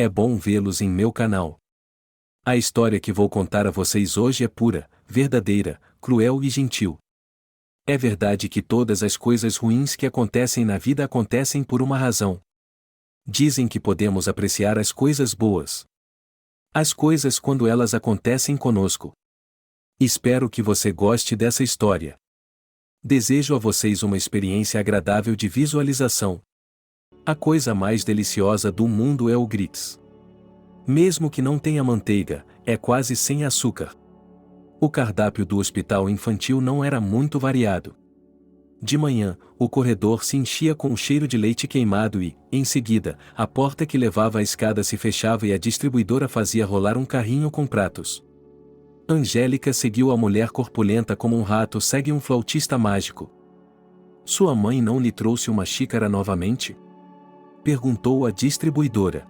É bom vê-los em meu canal. A história que vou contar a vocês hoje é pura, verdadeira, cruel e gentil. É verdade que todas as coisas ruins que acontecem na vida acontecem por uma razão. Dizem que podemos apreciar as coisas boas. As coisas quando elas acontecem conosco. Espero que você goste dessa história. Desejo a vocês uma experiência agradável de visualização. A coisa mais deliciosa do mundo é o grits. Mesmo que não tenha manteiga, é quase sem açúcar. O cardápio do hospital infantil não era muito variado. De manhã, o corredor se enchia com o cheiro de leite queimado e, em seguida, a porta que levava à escada se fechava e a distribuidora fazia rolar um carrinho com pratos. Angélica seguiu a mulher corpulenta como um rato segue um flautista mágico. Sua mãe não lhe trouxe uma xícara novamente? Perguntou a distribuidora.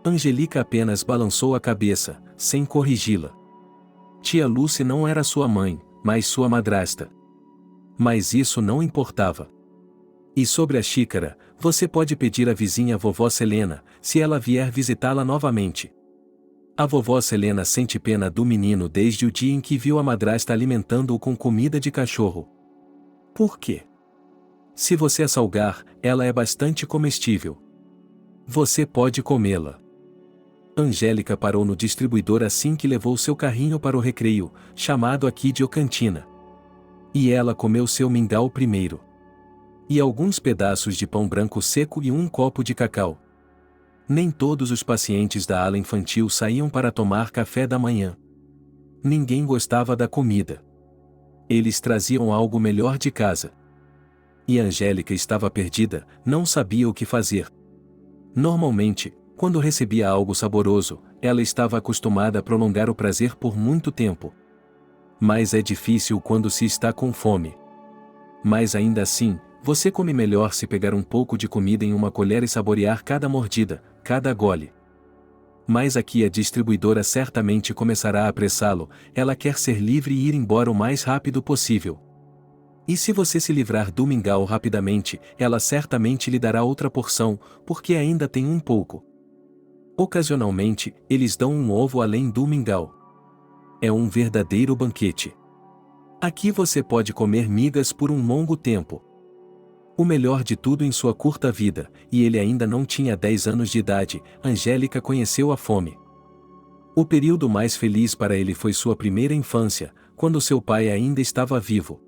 Angélica apenas balançou a cabeça, sem corrigi-la. Tia Lucy não era sua mãe, mas sua madrasta. Mas isso não importava. E sobre a xícara, você pode pedir à vizinha vovó Selena, se ela vier visitá-la novamente. A vovó Selena sente pena do menino desde o dia em que viu a madrasta alimentando-o com comida de cachorro. Por quê? Se você a salgar, ela é bastante comestível. Você pode comê-la. Angélica parou no distribuidor assim que levou seu carrinho para o recreio, chamado aqui de cantina. E ela comeu seu mingau primeiro. E alguns pedaços de pão branco seco e um copo de cacau. Nem todos os pacientes da ala infantil saíam para tomar café da manhã. Ninguém gostava da comida. Eles traziam algo melhor de casa. E Angélica estava perdida, não sabia o que fazer. Normalmente, quando recebia algo saboroso, ela estava acostumada a prolongar o prazer por muito tempo. Mas é difícil quando se está com fome. Mas ainda assim, você come melhor se pegar um pouco de comida em uma colher e saborear cada mordida, cada gole. Mas aqui a distribuidora certamente começará a apressá-lo, ela quer ser livre e ir embora o mais rápido possível. E se você se livrar do mingau rapidamente, ela certamente lhe dará outra porção, porque ainda tem um pouco. Ocasionalmente, eles dão um ovo além do mingau. É um verdadeiro banquete. Aqui você pode comer migas por um longo tempo. O melhor de tudo em sua curta vida, e ele ainda não tinha 10 anos de idade, Angélica conheceu a fome. O período mais feliz para ele foi sua primeira infância, quando seu pai ainda estava vivo.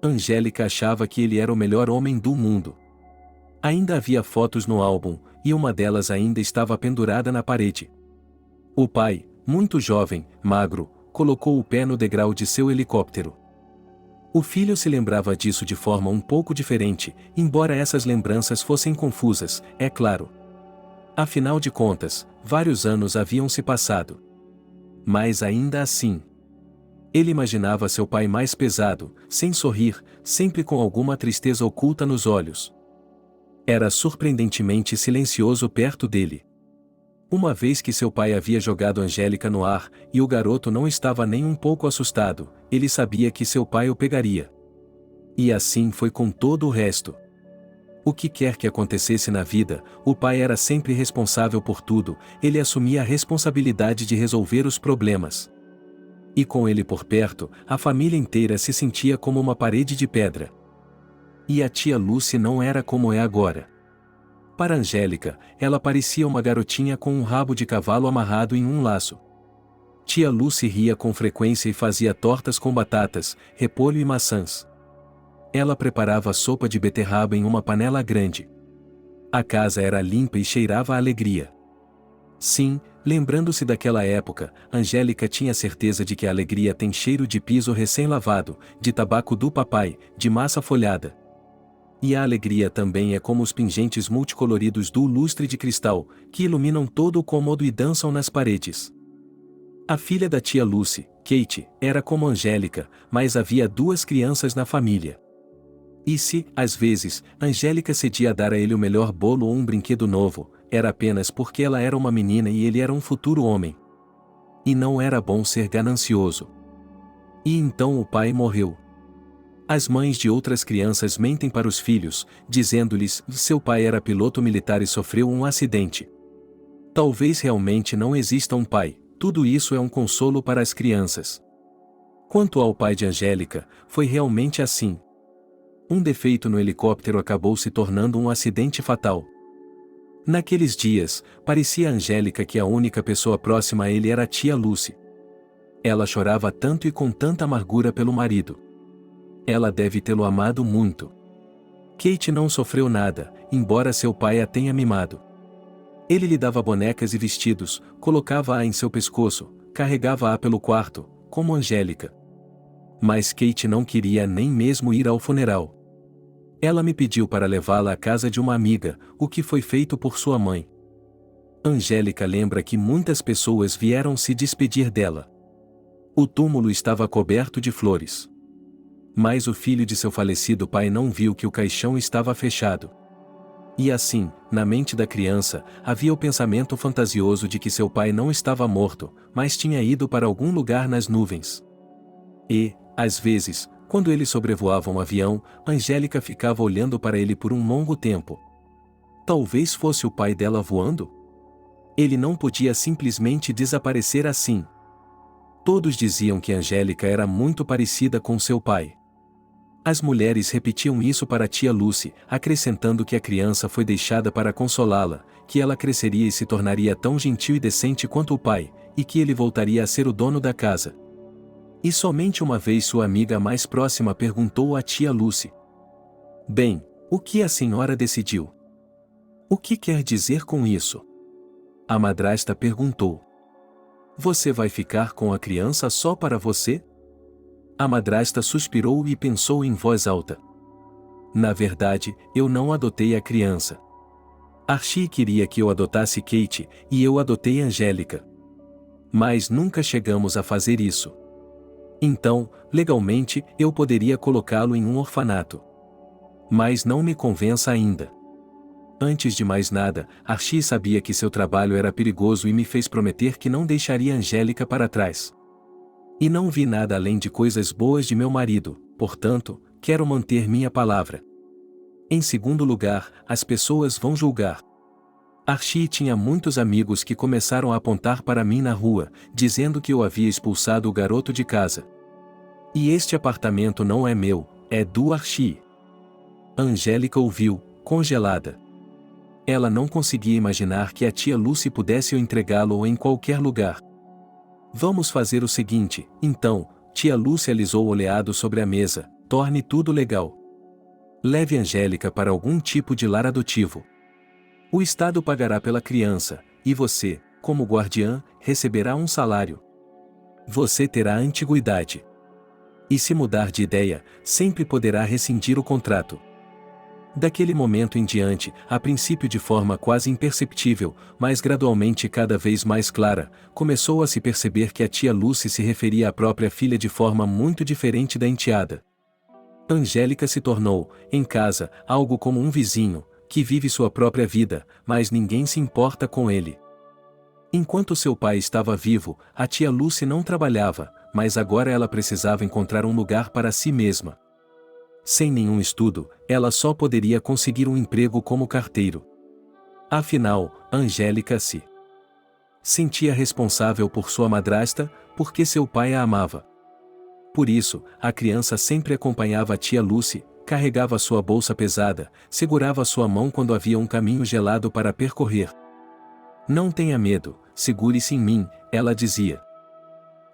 Angélica achava que ele era o melhor homem do mundo. Ainda havia fotos no álbum, e uma delas ainda estava pendurada na parede. O pai, muito jovem, magro, colocou o pé no degrau de seu helicóptero. O filho se lembrava disso de forma um pouco diferente, embora essas lembranças fossem confusas, é claro. Afinal de contas, vários anos haviam se passado. Mas ainda assim, ele imaginava seu pai mais pesado, sem sorrir, sempre com alguma tristeza oculta nos olhos. Era surpreendentemente silencioso perto dele. Uma vez que seu pai havia jogado Angélica no ar, e o garoto não estava nem um pouco assustado, ele sabia que seu pai o pegaria. E assim foi com todo o resto. O que quer que acontecesse na vida, o pai era sempre responsável por tudo, ele assumia a responsabilidade de resolver os problemas. E com ele por perto, a família inteira se sentia como uma parede de pedra. E a tia Lucy não era como é agora. Para Angélica, ela parecia uma garotinha com um rabo de cavalo amarrado em um laço. Tia Lucy ria com frequência e fazia tortas com batatas, repolho e maçãs. Ela preparava sopa de beterraba em uma panela grande. A casa era limpa e cheirava a alegria. Sim, lembrando-se daquela época, Angélica tinha certeza de que a alegria tem cheiro de piso recém-lavado, de tabaco do papai, de massa folhada. E a alegria também é como os pingentes multicoloridos do lustre de cristal, que iluminam todo o cômodo e dançam nas paredes. A filha da tia Lucy, Kate, era como Angélica, mas havia 2 crianças na família. E se, às vezes, Angélica cedia a dar a ele o melhor bolo ou um brinquedo novo, era apenas porque ela era uma menina e ele era um futuro homem. E não era bom ser ganancioso. E então o pai morreu. As mães de outras crianças mentem para os filhos, dizendo-lhes que seu pai era piloto militar e sofreu um acidente. Talvez realmente não exista um pai, tudo isso é um consolo para as crianças. Quanto ao pai de Angélica, foi realmente assim. Um defeito no helicóptero acabou se tornando um acidente fatal. Naqueles dias, parecia a Angélica que a única pessoa próxima a ele era a tia Lucy. Ela chorava tanto e com tanta amargura pelo marido. Ela deve tê-lo amado muito. Kate não sofreu nada, embora seu pai a tenha mimado. Ele lhe dava bonecas e vestidos, colocava-a em seu pescoço, carregava-a pelo quarto, como Angélica. Mas Kate não queria nem mesmo ir ao funeral. Ela me pediu para levá-la à casa de uma amiga, o que foi feito por sua mãe. Angélica lembra que muitas pessoas vieram se despedir dela. O túmulo estava coberto de flores. Mas o filho de seu falecido pai não viu que o caixão estava fechado. E assim, na mente da criança, havia o pensamento fantasioso de que seu pai não estava morto, mas tinha ido para algum lugar nas nuvens. E, às vezes, quando ele sobrevoava um avião, Angélica ficava olhando para ele por um longo tempo. Talvez fosse o pai dela voando? Ele não podia simplesmente desaparecer assim. Todos diziam que Angélica era muito parecida com seu pai. As mulheres repetiam isso para a tia Lucy, acrescentando que a criança foi deixada para consolá-la, que ela cresceria e se tornaria tão gentil e decente quanto o pai, e que ele voltaria a ser o dono da casa. E somente uma vez sua amiga mais próxima perguntou à tia Lucy: "Bem, o que a senhora decidiu? O que quer dizer com isso?" A madrasta perguntou: "Você vai ficar com a criança só para você?" A madrasta suspirou e pensou em voz alta: "Na verdade, eu não adotei a criança. Archie queria que eu adotasse Kate, e eu adotei Angélica. Mas nunca chegamos a fazer isso. Então, legalmente, eu poderia colocá-lo em um orfanato. Mas não me convença ainda. Antes de mais nada, Archie sabia que seu trabalho era perigoso e me fez prometer que não deixaria Angélica para trás. E não vi nada além de coisas boas de meu marido, portanto, quero manter minha palavra. Em segundo lugar, as pessoas vão julgar. Archie tinha muitos amigos que começaram a apontar para mim na rua, dizendo que eu havia expulsado o garoto de casa. E este apartamento não é meu, é do Archie." Angélica ouviu, congelada. Ela não conseguia imaginar que a tia Lucy pudesse entregá-lo em qualquer lugar. "Vamos fazer o seguinte, então," tia Lucy alisou o oleado sobre a mesa, "torne tudo legal. Leve Angélica para algum tipo de lar adotivo. O Estado pagará pela criança, e você, como guardiã, receberá um salário. Você terá antiguidade. E se mudar de ideia, sempre poderá rescindir o contrato." Daquele momento em diante, a princípio de forma quase imperceptível, mas gradualmente cada vez mais clara, começou a se perceber que a tia Lucy se referia à própria filha de forma muito diferente da enteada. Angélica se tornou, em casa, algo como um vizinho, que vive sua própria vida, mas ninguém se importa com ele. Enquanto seu pai estava vivo, a tia Lucy não trabalhava, mas agora ela precisava encontrar um lugar para si mesma. Sem nenhum estudo, ela só poderia conseguir um emprego como carteiro. Afinal, Angélica se sentia responsável por sua madrasta, porque seu pai a amava. Por isso, a criança sempre acompanhava a tia Lucy, carregava sua bolsa pesada, segurava sua mão quando havia um caminho gelado para percorrer. "Não tenha medo, segure-se em mim", ela dizia.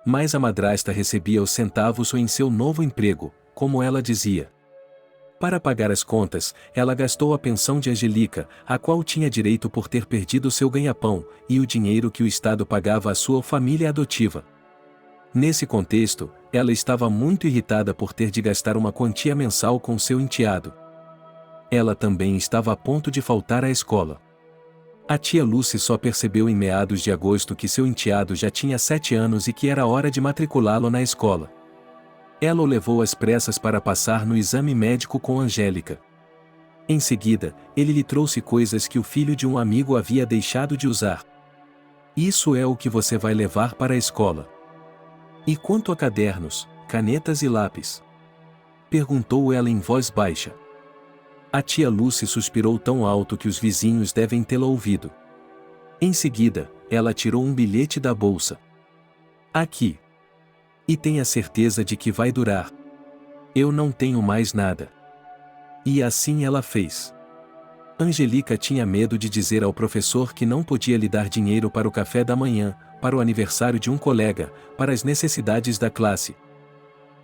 Mas a madrasta recebia os centavos em seu novo emprego, como ela dizia. Para pagar as contas, ela gastou a pensão de Angélica, a qual tinha direito por ter perdido seu ganha-pão, e o dinheiro que o Estado pagava à sua família adotiva. Nesse contexto, ela estava muito irritada por ter de gastar uma quantia mensal com seu enteado. Ela também estava a ponto de faltar à escola. A tia Lucy só percebeu em meados de agosto que seu enteado já tinha 7 anos e que era hora de matriculá-lo na escola. Ela o levou às pressas para passar no exame médico com Angélica. Em seguida, ele lhe trouxe coisas que o filho de um amigo havia deixado de usar. "Isso é o que você vai levar para a escola. E quanto a cadernos, canetas e lápis?" perguntou ela em voz baixa. A tia Lucy suspirou tão alto que os vizinhos devem tê-la ouvido. Em seguida, ela tirou um bilhete da bolsa. Aqui. E tenha certeza de que vai durar. Eu não tenho mais nada. E assim ela fez. Angelica tinha medo de dizer ao professor que não podia lhe dar dinheiro para o café da manhã, para o aniversário de um colega, para as necessidades da classe.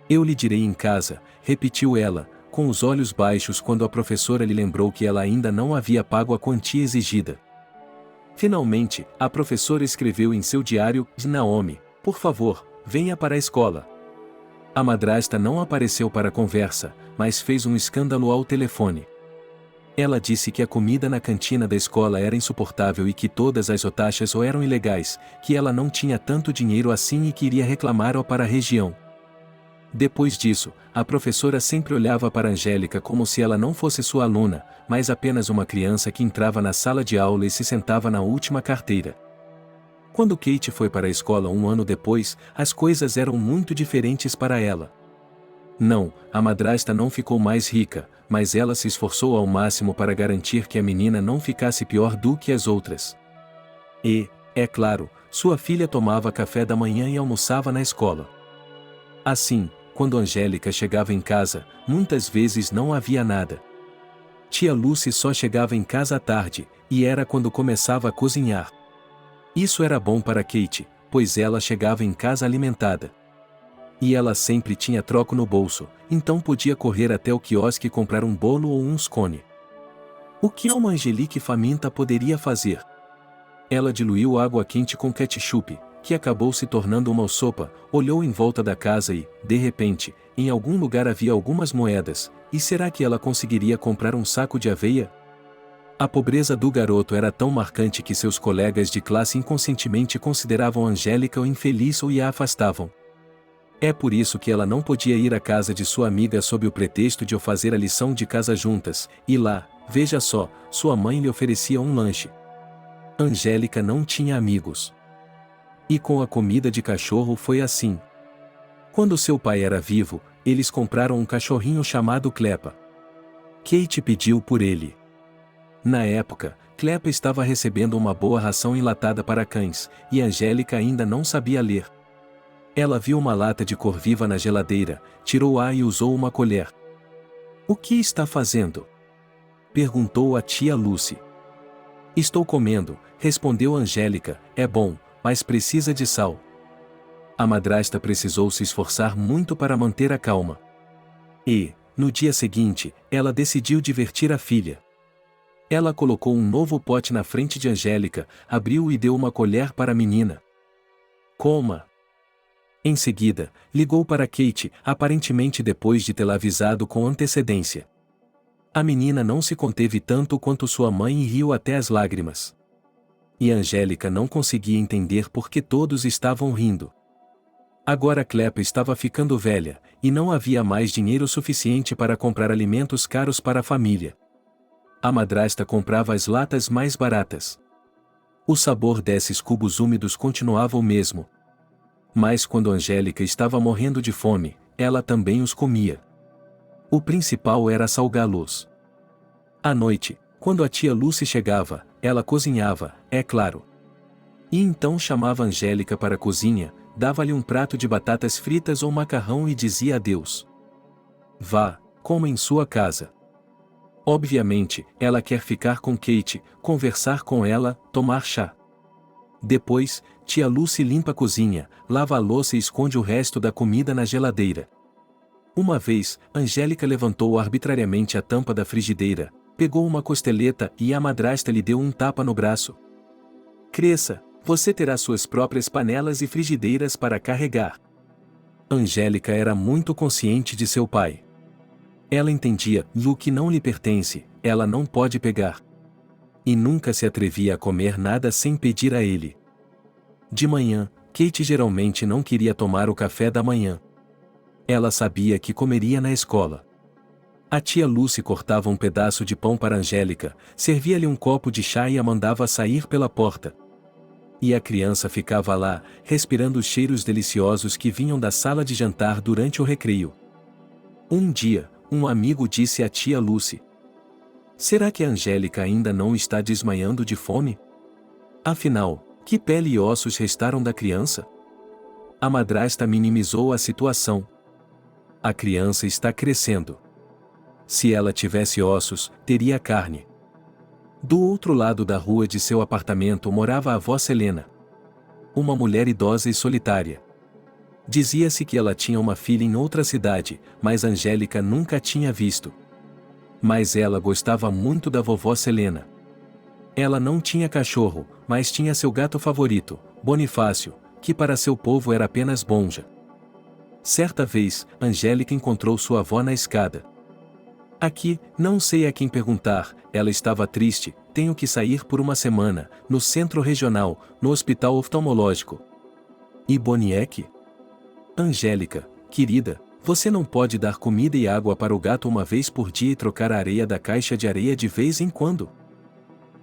Eu lhe direi em casa, repetiu ela, com os olhos baixos quando a professora lhe lembrou que ela ainda não havia pago a quantia exigida. Finalmente, a professora escreveu em seu diário: Naomi, por favor, venha para a escola. A madrasta não apareceu para a conversa, mas fez um escândalo ao telefone. Ela disse que a comida na cantina da escola era insuportável e que todas as otachas eram ilegais, que ela não tinha tanto dinheiro assim e que iria reclamar para a região. Depois disso, a professora sempre olhava para Angélica como se ela não fosse sua aluna, mas apenas uma criança que entrava na sala de aula e se sentava na última carteira. Quando Kate foi para a escola um ano depois, as coisas eram muito diferentes para ela. Não, a madrasta não ficou mais rica, mas ela se esforçou ao máximo para garantir que a menina não ficasse pior do que as outras. E, é claro, sua filha tomava café da manhã e almoçava na escola. Assim, quando Angélica chegava em casa, muitas vezes não havia nada. Tia Lucy só chegava em casa à tarde, e era quando começava a cozinhar. Isso era bom para Kate, pois ela chegava em casa alimentada. E ela sempre tinha troco no bolso, então podia correr até o quiosque e comprar um bolo ou um scone. O que uma Angelique faminta poderia fazer? Ela diluiu água quente com ketchup, que acabou se tornando uma sopa, olhou em volta da casa e, de repente, em algum lugar havia algumas moedas, e será que ela conseguiria comprar um saco de aveia? A pobreza do garoto era tão marcante que seus colegas de classe inconscientemente consideravam Angélica o infeliz ou a afastavam. É por isso que ela não podia ir à casa de sua amiga sob o pretexto de fazer a lição de casa juntas, e lá, veja só, sua mãe lhe oferecia um lanche. Angélica não tinha amigos. E com a comida de cachorro foi assim. Quando seu pai era vivo, eles compraram um cachorrinho chamado Clepa. Kate pediu por ele. Na época, Clepa estava recebendo uma boa ração enlatada para cães, e Angélica ainda não sabia ler. Ela viu uma lata de cor viva na geladeira, tirou-a e usou uma colher. "O que está fazendo?" perguntou a tia Lucy. "Estou comendo", respondeu Angélica, "é bom, mas precisa de sal." A madrasta precisou se esforçar muito para manter a calma. E, no dia seguinte, ela decidiu divertir a filha. Ela colocou um novo pote na frente de Angélica, abriu e deu uma colher para a menina. "Coma." Em seguida, ligou para Kate, aparentemente depois de tê-la avisado com antecedência. A menina não se conteve tanto quanto sua mãe e riu até as lágrimas. E Angélica não conseguia entender por que todos estavam rindo. Agora Clepa estava ficando velha, e não havia mais dinheiro suficiente para comprar alimentos caros para a família. A madrasta comprava as latas mais baratas. O sabor desses cubos úmidos continuava o mesmo. Mas quando Angélica estava morrendo de fome, ela também os comia. O principal era salgá-los. À noite, quando a tia Lucy chegava, ela cozinhava, é claro. E então chamava Angélica para a cozinha, dava-lhe um prato de batatas fritas ou macarrão e dizia adeus. "Vá, coma em sua casa." Obviamente, ela quer ficar com Kate, conversar com ela, tomar chá. Depois, tia Lucy limpa a cozinha, lava a louça e esconde o resto da comida na geladeira. Uma vez, Angélica levantou arbitrariamente a tampa da frigideira, pegou uma costeleta e a madrasta lhe deu um tapa no braço. "Cresça, você terá suas próprias panelas e frigideiras para carregar." Angélica era muito consciente de seu pai. Ela entendia que o que não lhe pertence, ela não pode pegar. E nunca se atrevia a comer nada sem pedir a ele. De manhã, Kate geralmente não queria tomar o café da manhã. Ela sabia que comeria na escola. A tia Lucy cortava um pedaço de pão para Angélica, servia-lhe um copo de chá e a mandava sair pela porta. E a criança ficava lá, respirando os cheiros deliciosos que vinham da sala de jantar durante o recreio. Um dia, um amigo disse à tia Lucy: "Será que a Angélica ainda não está desmaiando de fome?" Afinal, que pele e ossos restaram da criança? A madrasta minimizou a situação. A criança está crescendo. Se ela tivesse ossos, teria carne. Do outro lado da rua de seu apartamento morava a avó Selena. Uma mulher idosa e solitária. Dizia-se que ela tinha uma filha em outra cidade, mas Angélica nunca a tinha visto. Mas ela gostava muito da vovó Selena. Ela não tinha cachorro, mas tinha seu gato favorito, Bonifácio, que para seu povo era apenas Bonja. Certa vez, Angélica encontrou sua avó na escada. Aqui, não sei a quem perguntar, ela estava triste, tenho que sair por uma semana, no centro regional, no hospital oftalmológico. E Boniek? Angélica, querida, você não pode dar comida e água para o gato uma vez por dia e trocar a areia da caixa de areia de vez em quando?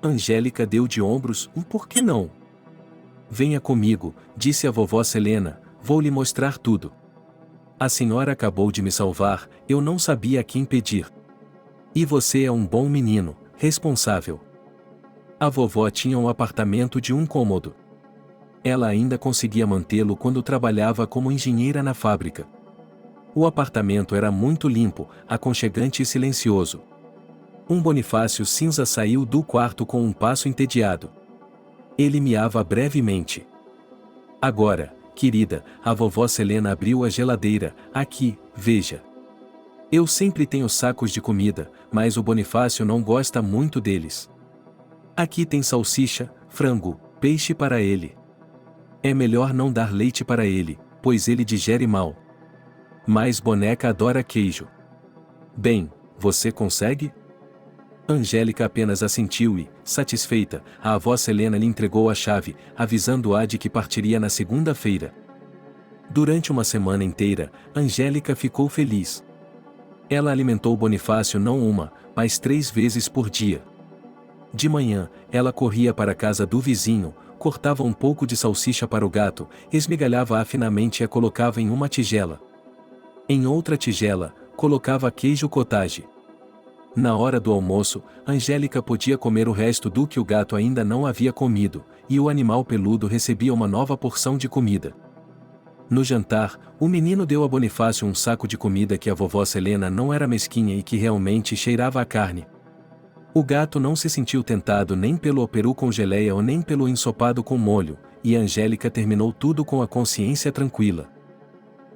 Angélica deu de ombros, por que não? Venha comigo, disse a vovó Selena, vou lhe mostrar tudo. A senhora acabou de me salvar, eu não sabia a quem pedir. E você é um bom menino, responsável. A vovó tinha um apartamento de um cômodo. Ela ainda conseguia mantê-lo quando trabalhava como engenheira na fábrica. O apartamento era muito limpo, aconchegante e silencioso. Um Bonifácio cinza saiu do quarto com um passo entediado. Ele miava brevemente. Agora, querida, a vovó Selena abriu a geladeira, aqui, veja. Eu sempre tenho sacos de comida, mas o Bonifácio não gosta muito deles. Aqui tem salsicha, frango, peixe para ele. É melhor não dar leite para ele, pois ele digere mal. Mas Boneca adora queijo. Bem, você consegue? Angélica apenas assentiu e, satisfeita, a avó Selena lhe entregou a chave, avisando-a de que partiria na segunda-feira. Durante uma semana inteira, Angélica ficou feliz. Ela alimentou Bonifácio não uma, mas 3 vezes por dia. De manhã, ela corria para a casa do vizinho, cortava um pouco de salsicha para o gato, esmigalhava-a finamente e a colocava em uma tigela. Em outra tigela, colocava queijo cottage. Na hora do almoço, Angélica podia comer o resto do que o gato ainda não havia comido, e o animal peludo recebia uma nova porção de comida. No jantar, o menino deu a Bonifácio um saco de comida que a vovó Selena não era mesquinha e que realmente cheirava a carne. O gato não se sentiu tentado nem pelo peru com geleia ou nem pelo ensopado com molho, e Angélica terminou tudo com a consciência tranquila.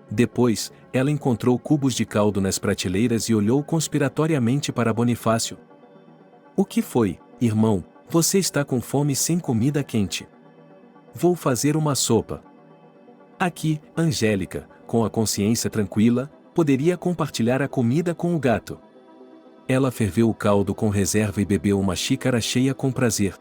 Depois, ela encontrou cubos de caldo nas prateleiras e olhou conspiratoriamente para Bonifácio. O que foi, irmão? Você está com fome sem comida quente. Vou fazer uma sopa. Aqui, Angélica, com a consciência tranquila, poderia compartilhar a comida com o gato. Ela ferveu o caldo com reserva e bebeu uma xícara cheia com prazer.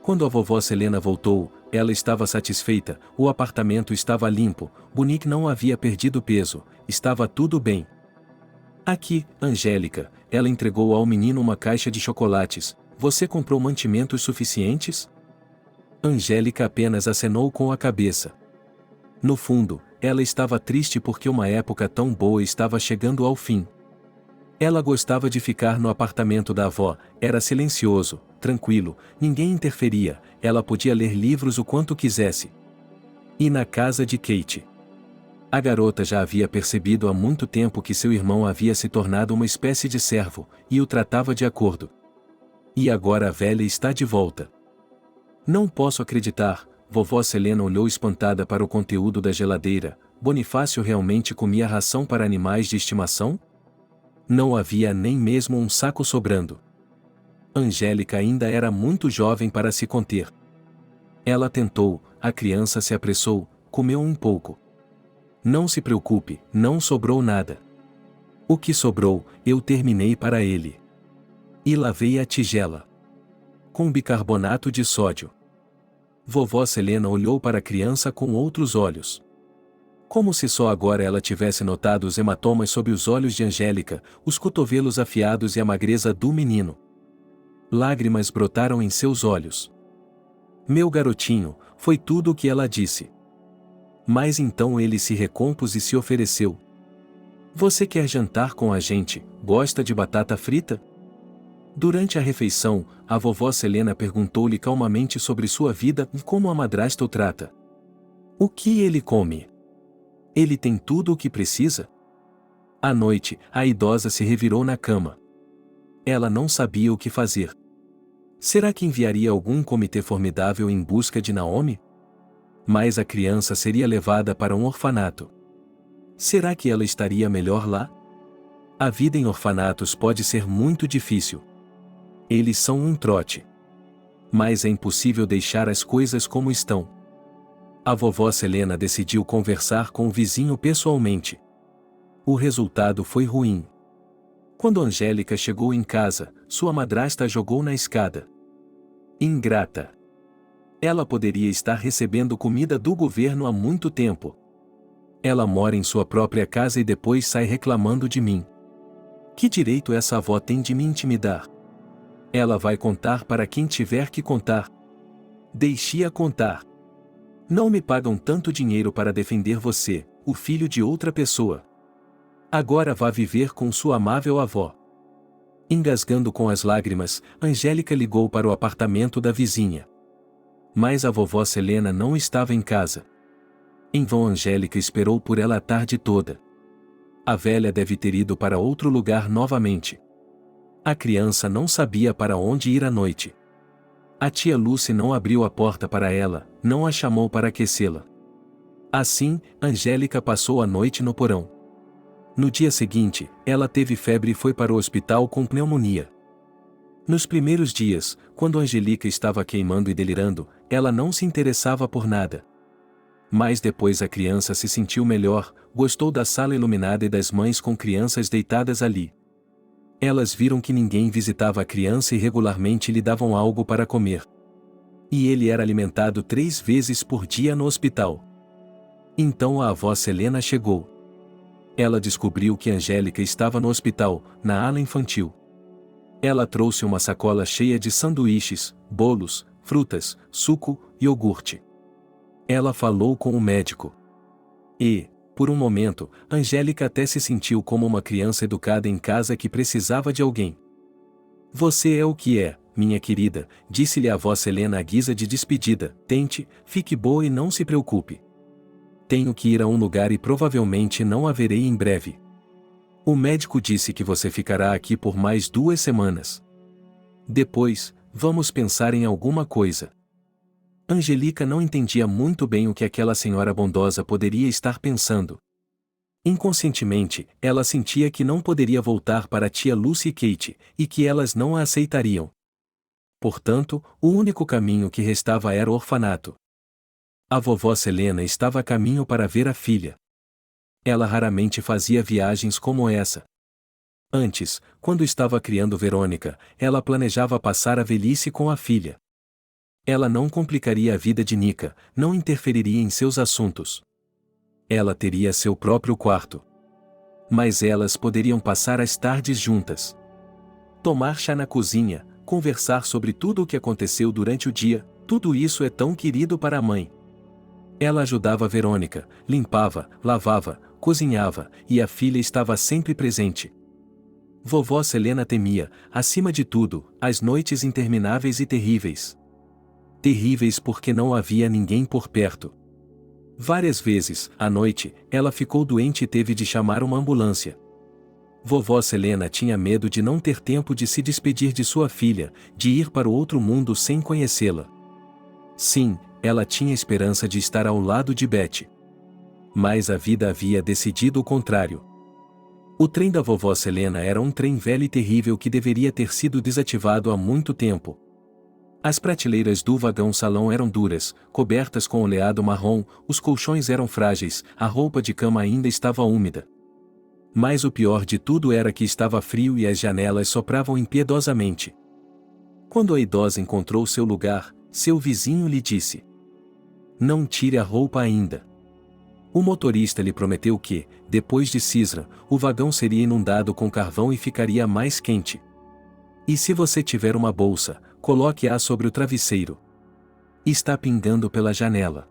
Quando a vovó Selena voltou, ela estava satisfeita, o apartamento estava limpo, Boniek não havia perdido peso, estava tudo bem. Aqui, Angélica, ela entregou ao menino uma caixa de chocolates, você comprou mantimentos suficientes? Angélica apenas acenou com a cabeça. No fundo, ela estava triste porque uma época tão boa estava chegando ao fim. Ela gostava de ficar no apartamento da avó, era silencioso, tranquilo, ninguém interferia, ela podia ler livros o quanto quisesse. E na casa de Kate. A garota já havia percebido há muito tempo que seu irmão havia se tornado uma espécie de servo, e o tratava de acordo. E agora a velha está de volta. Não posso acreditar, vovó Selena olhou espantada para o conteúdo da geladeira, Bonifácio realmente comia ração para animais de estimação? Não havia nem mesmo um saco sobrando. Angélica ainda era muito jovem para se conter. Ela tentou, a criança se apressou, comeu um pouco. Não se preocupe, não sobrou nada. O que sobrou, eu terminei para ele. E lavei a tigela. Com bicarbonato de sódio. Vovó Selena olhou para a criança com outros olhos. Como se só agora ela tivesse notado os hematomas sob os olhos de Angélica, os cotovelos afiados e a magreza do menino. Lágrimas brotaram em seus olhos. Meu garotinho, foi tudo o que ela disse. Mas então ele se recompôs e se ofereceu. Você quer jantar com a gente, gosta de batata frita? Durante a refeição, a vovó Selena perguntou-lhe calmamente sobre sua vida e como a madrasta o trata. O que ele come? Ele tem tudo o que precisa? À noite, a idosa se revirou na cama. Ela não sabia o que fazer. Será que enviaria algum comitê formidável em busca de Naomi? Mas a criança seria levada para um orfanato. Será que ela estaria melhor lá? A vida em orfanatos pode ser muito difícil. Eles são um trote. Mas é impossível deixar as coisas como estão. A vovó Selena decidiu conversar com o vizinho pessoalmente. O resultado foi ruim. Quando Angélica chegou em casa, sua madrasta a jogou na escada. Ingrata! Ela poderia estar recebendo comida do governo há muito tempo. Ela mora em sua própria casa e depois sai reclamando de mim. Que direito essa avó tem de me intimidar? Ela vai contar para quem tiver que contar. Deixe-a contar. Não me pagam tanto dinheiro para defender você, o filho de outra pessoa. Agora vá viver com sua amável avó. Engasgando com as lágrimas, Angélica ligou para o apartamento da vizinha. Mas a vovó Selena não estava em casa. Em vão Angélica esperou por ela a tarde toda. A velha deve ter ido para outro lugar novamente. A criança não sabia para onde ir à noite. A tia Lucy não abriu a porta para ela, não a chamou para aquecê-la. Assim, Angélica passou a noite no porão. No dia seguinte, ela teve febre e foi para o hospital com pneumonia. Nos primeiros dias, quando Angélica estava queimando e delirando, ela não se interessava por nada. Mas depois a criança se sentiu melhor, gostou da sala iluminada e das mães com crianças deitadas ali. Elas viram que ninguém visitava a criança e regularmente lhe davam algo para comer. E ele era alimentado 3 vezes por dia no hospital. Então a avó Selena chegou. Ela descobriu que Angélica estava no hospital, na ala infantil. Ela trouxe uma sacola cheia de sanduíches, bolos, frutas, suco, iogurte. Ela falou com o médico. E, por um momento, Angélica até se sentiu como uma criança educada em casa que precisava de alguém. Você é o que é, minha querida, disse-lhe a avó Selena à guisa de despedida. Tente, fique boa e não se preocupe. Tenho que ir a um lugar e provavelmente não a verei em breve. O médico disse que você ficará aqui por mais 2 semanas. Depois, vamos pensar em alguma coisa. Angélica não entendia muito bem o que aquela senhora bondosa poderia estar pensando. Inconscientemente, ela sentia que não poderia voltar para a tia Lucy e Kate, e que elas não a aceitariam. Portanto, o único caminho que restava era o orfanato. A vovó Selena estava a caminho para ver a filha. Ela raramente fazia viagens como essa. Antes, quando estava criando Verônica, ela planejava passar a velhice com a filha. Ela não complicaria a vida de Nica, não interferiria em seus assuntos. Ela teria seu próprio quarto. Mas elas poderiam passar as tardes juntas. Tomar chá na cozinha, conversar sobre tudo o que aconteceu durante o dia, tudo isso é tão querido para a mãe. Ela ajudava Verônica, limpava, lavava, cozinhava, e a filha estava sempre presente. Vovó Selena temia, acima de tudo, as noites intermináveis e terríveis. Terríveis porque não havia ninguém por perto. Várias vezes, à noite, ela ficou doente e teve de chamar uma ambulância. Vovó Selena tinha medo de não ter tempo de se despedir de sua filha, de ir para o outro mundo sem conhecê-la. Sim, ela tinha esperança de estar ao lado de Betty. Mas a vida havia decidido o contrário. O trem da vovó Selena era um trem velho e terrível que deveria ter sido desativado há muito tempo. As prateleiras do vagão-salão eram duras, cobertas com oleado marrom, os colchões eram frágeis, a roupa de cama ainda estava úmida. Mas o pior de tudo era que estava frio e as janelas sopravam impiedosamente. Quando a idosa encontrou seu lugar, seu vizinho lhe disse: "Não tire a roupa ainda." O motorista lhe prometeu que, depois de Cisra, o vagão seria inundado com carvão e ficaria mais quente. "E se você tiver uma bolsa, coloque-a sobre o travesseiro. Está pingando pela janela.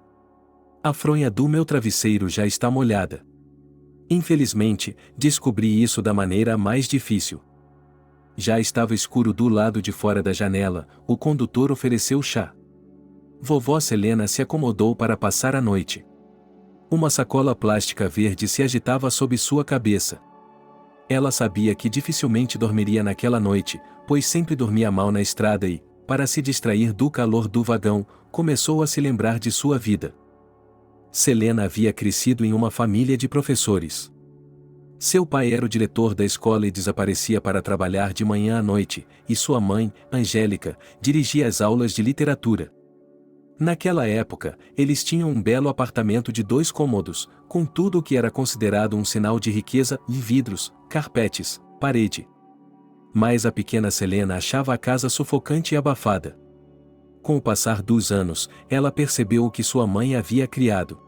A fronha do meu travesseiro já está molhada." Infelizmente, descobri isso da maneira mais difícil. Já estava escuro do lado de fora da janela, o condutor ofereceu chá. Vovó Selena se acomodou para passar a noite. Uma sacola plástica verde se agitava sob sua cabeça. Ela sabia que dificilmente dormiria naquela noite, pois sempre dormia mal na estrada e, para se distrair do calor do vagão, começou a se lembrar de sua vida. Selena havia crescido em uma família de professores. Seu pai era o diretor da escola e desaparecia para trabalhar de manhã à noite, e sua mãe, Angélica, dirigia as aulas de literatura. Naquela época, eles tinham um belo apartamento de 2 cômodos, com tudo o que era considerado um sinal de riqueza, e vidros, carpetes, parede. Mas a pequena Selena achava a casa sufocante e abafada. Com o passar dos anos, ela percebeu o que sua mãe havia criado.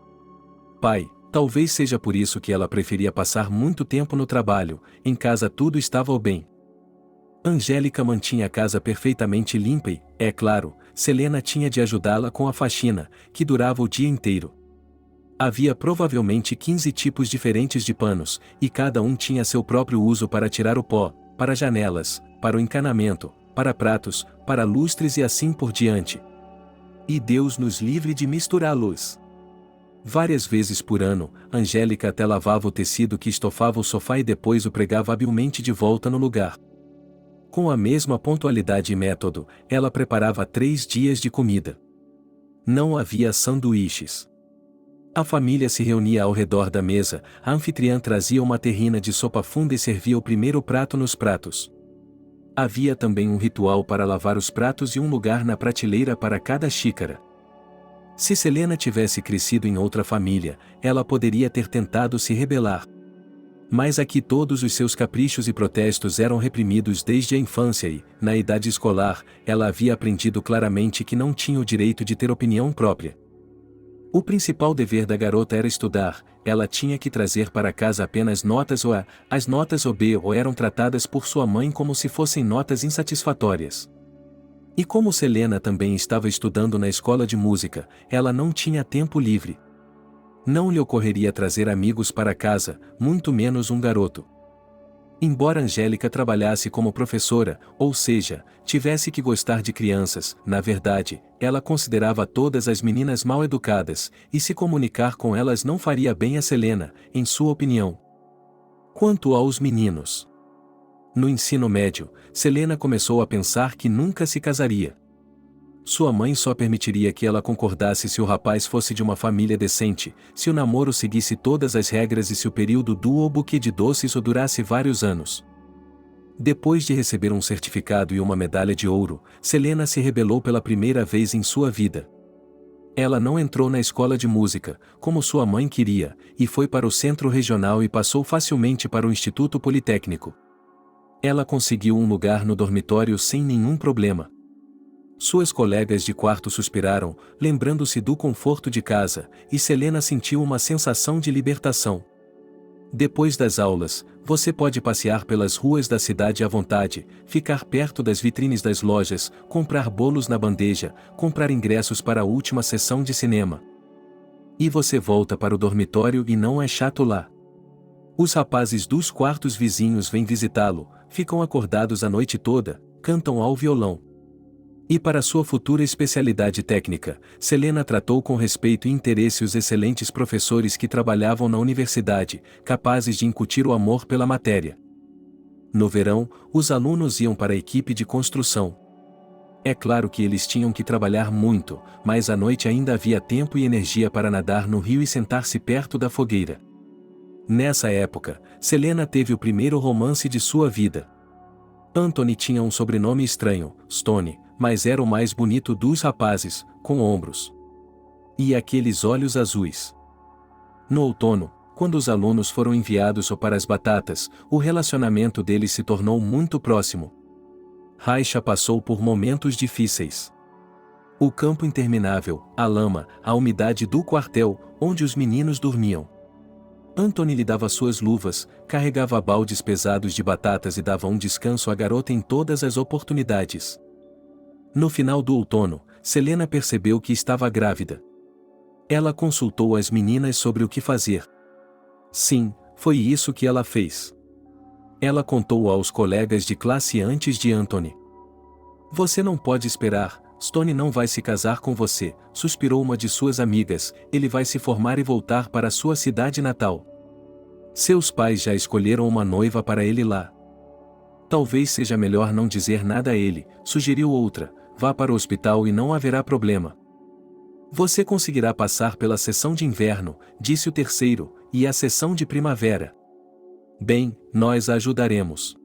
Pai, talvez seja por isso que ela preferia passar muito tempo no trabalho, em casa tudo estava bem. Angélica mantinha a casa perfeitamente limpa e, é claro, Selena tinha de ajudá-la com a faxina, que durava o dia inteiro. Havia provavelmente 15 tipos diferentes de panos, e cada um tinha seu próprio uso para tirar o pó, para janelas, para o encanamento, para pratos, para lustres e assim por diante. E Deus nos livre de misturá-los. Várias vezes por ano, Angélica até lavava o tecido que estofava o sofá e depois o pregava habilmente de volta no lugar. Com a mesma pontualidade e método, ela preparava 3 dias de comida. Não havia sanduíches. A família se reunia ao redor da mesa, a anfitriã trazia uma terrina de sopa funda e servia o primeiro prato nos pratos. Havia também um ritual para lavar os pratos e um lugar na prateleira para cada xícara. Se Selena tivesse crescido em outra família, ela poderia ter tentado se rebelar. Mas aqui todos os seus caprichos e protestos eram reprimidos desde a infância e, na idade escolar, ela havia aprendido claramente que não tinha o direito de ter opinião própria. O principal dever da garota era estudar, ela tinha que trazer para casa apenas notas ou A, as notas ou B ou eram tratadas por sua mãe como se fossem notas insatisfatórias. E como Selena também estava estudando na escola de música, ela não tinha tempo livre. Não lhe ocorreria trazer amigos para casa, muito menos um garoto. Embora Angélica trabalhasse como professora, ou seja, tivesse que gostar de crianças, na verdade, ela considerava todas as meninas mal educadas, e se comunicar com elas não faria bem a Selena, em sua opinião. Quanto aos meninos. No ensino médio, Selena começou a pensar que nunca se casaria. Sua mãe só permitiria que ela concordasse se o rapaz fosse de uma família decente, se o namoro seguisse todas as regras e se o período do buquê de doces durasse vários anos. Depois de receber um certificado e uma medalha de ouro, Selena se rebelou pela primeira vez em sua vida. Ela não entrou na escola de música, como sua mãe queria, e foi para o centro regional e passou facilmente para o Instituto Politécnico. Ela conseguiu um lugar no dormitório sem nenhum problema. Suas colegas de quarto suspiraram, lembrando-se do conforto de casa, e Selena sentiu uma sensação de libertação. Depois das aulas, você pode passear pelas ruas da cidade à vontade, ficar perto das vitrines das lojas, comprar bolos na bandeja, comprar ingressos para a última sessão de cinema. E você volta para o dormitório e não é chato lá. Os rapazes dos quartos vizinhos vêm visitá-lo, ficam acordados a noite toda, cantam ao violão. E para sua futura especialidade técnica, Selena tratou com respeito e interesse os excelentes professores que trabalhavam na universidade, capazes de incutir o amor pela matéria. No verão, os alunos iam para a equipe de construção. É claro que eles tinham que trabalhar muito, mas à noite ainda havia tempo e energia para nadar no rio e sentar-se perto da fogueira. Nessa época, Selena teve o primeiro romance de sua vida. Anthony tinha um sobrenome estranho, Stone, mas era o mais bonito dos rapazes, com ombros. E aqueles olhos azuis. No outono, quando os alunos foram enviados para as batatas, o relacionamento deles se tornou muito próximo. Raisha passou por momentos difíceis. O campo interminável, a lama, a umidade do quartel, onde os meninos dormiam. Anthony lhe dava suas luvas, carregava baldes pesados de batatas e dava um descanso à garota em todas as oportunidades. No final do outono, Selena percebeu que estava grávida. Ela consultou as meninas sobre o que fazer. Sim, foi isso que ela fez. Ela contou aos colegas de classe antes de Anthony. Você não pode esperar, Stone não vai se casar com você, suspirou uma de suas amigas, ele vai se formar e voltar para sua cidade natal. Seus pais já escolheram uma noiva para ele lá. Talvez seja melhor não dizer nada a ele, sugeriu outra, vá para o hospital e não haverá problema. Você conseguirá passar pela sessão de inverno, disse o terceiro, e a sessão de primavera. Bem, nós a ajudaremos.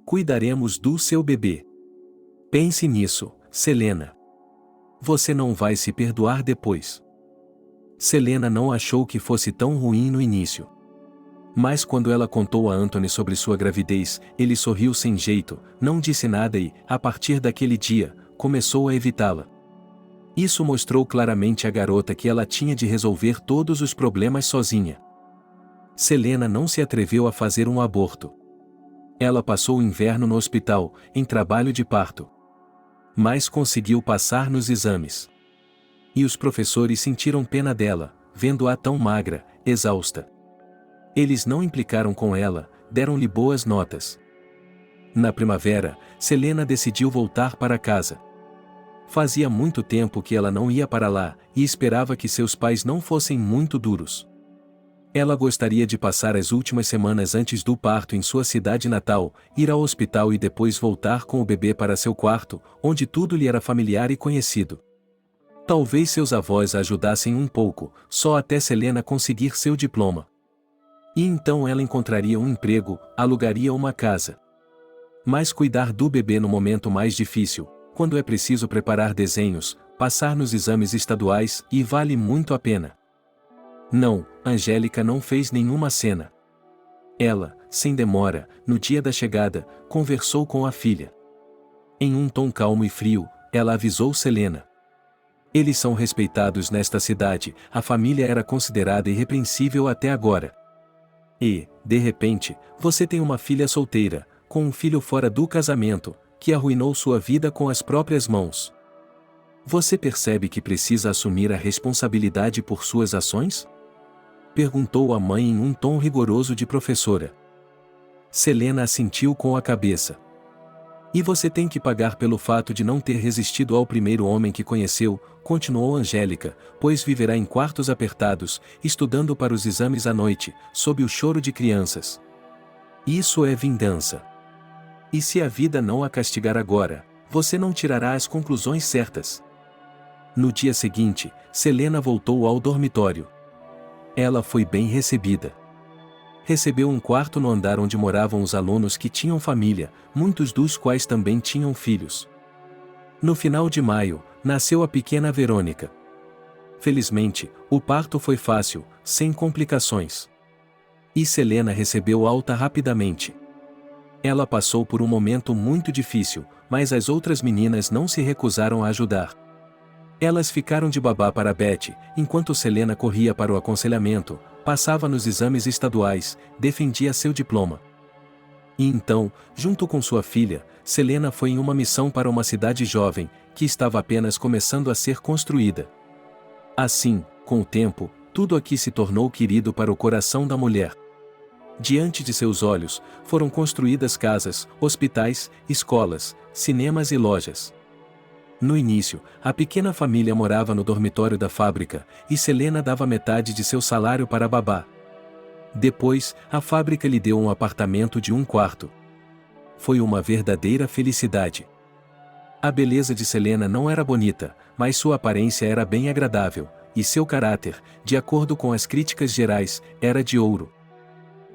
Cuidaremos do seu bebê. Pense nisso, Selena. Você não vai se perdoar depois. Selena não achou que fosse tão ruim no início. Mas quando ela contou a Anthony sobre sua gravidez, ele sorriu sem jeito, não disse nada e, a partir daquele dia, começou a evitá-la. Isso mostrou claramente à garota que ela tinha de resolver todos os problemas sozinha. Selena não se atreveu a fazer um aborto. Ela passou o inverno no hospital, em trabalho de parto. Mas conseguiu passar nos exames. E os professores sentiram pena dela, vendo-a tão magra, exausta. Eles não implicaram com ela, deram-lhe boas notas. Na primavera, Selena decidiu voltar para casa. Fazia muito tempo que ela não ia para lá, e esperava que seus pais não fossem muito duros. Ela gostaria de passar as últimas semanas antes do parto em sua cidade natal, ir ao hospital e depois voltar com o bebê para seu quarto, onde tudo lhe era familiar e conhecido. Talvez seus avós a ajudassem um pouco, só até Selena conseguir seu diploma. E então ela encontraria um emprego, alugaria uma casa. Mas cuidar do bebê no momento mais difícil, quando é preciso preparar desenhos, passar nos exames estaduais, e vale muito a pena. Não, Angélica não fez nenhuma cena. Ela, sem demora, no dia da chegada, conversou com a filha. Em um tom calmo e frio, ela avisou Selena. Eles são respeitados nesta cidade, a família era considerada irrepreensível até agora. E, de repente, você tem uma filha solteira, com um filho fora do casamento, que arruinou sua vida com as próprias mãos. Você percebe que precisa assumir a responsabilidade por suas ações? Perguntou a mãe em um tom rigoroso de professora. Selena assentiu com a cabeça. E você tem que pagar pelo fato de não ter resistido ao primeiro homem que conheceu, continuou Angélica, pois viverá em quartos apertados, estudando para os exames à noite, sob o choro de crianças. Isso é vingança. E se a vida não a castigar agora, você não tirará as conclusões certas. No dia seguinte, Selena voltou ao dormitório. Ela foi bem recebida. Recebeu um quarto no andar onde moravam os alunos que tinham família, muitos dos quais também tinham filhos. No final de maio, nasceu a pequena Verônica. Felizmente, o parto foi fácil, sem complicações. E Selena recebeu alta rapidamente. Ela passou por um momento muito difícil, mas as outras meninas não se recusaram a ajudar. Elas ficaram de babá para Betty, enquanto Selena corria para o aconselhamento, passava nos exames estaduais, defendia seu diploma. E então, junto com sua filha, Selena foi em uma missão para uma cidade jovem, que estava apenas começando a ser construída. Assim, com o tempo, tudo aqui se tornou querido para o coração da mulher. Diante de seus olhos, foram construídas casas, hospitais, escolas, cinemas e lojas. No início, a pequena família morava no dormitório da fábrica, e Selena dava metade de seu salário para babá. Depois, a fábrica lhe deu um apartamento de um quarto. Foi uma verdadeira felicidade. A beleza de Selena não era bonita, mas sua aparência era bem agradável, e seu caráter, de acordo com as críticas gerais, era de ouro.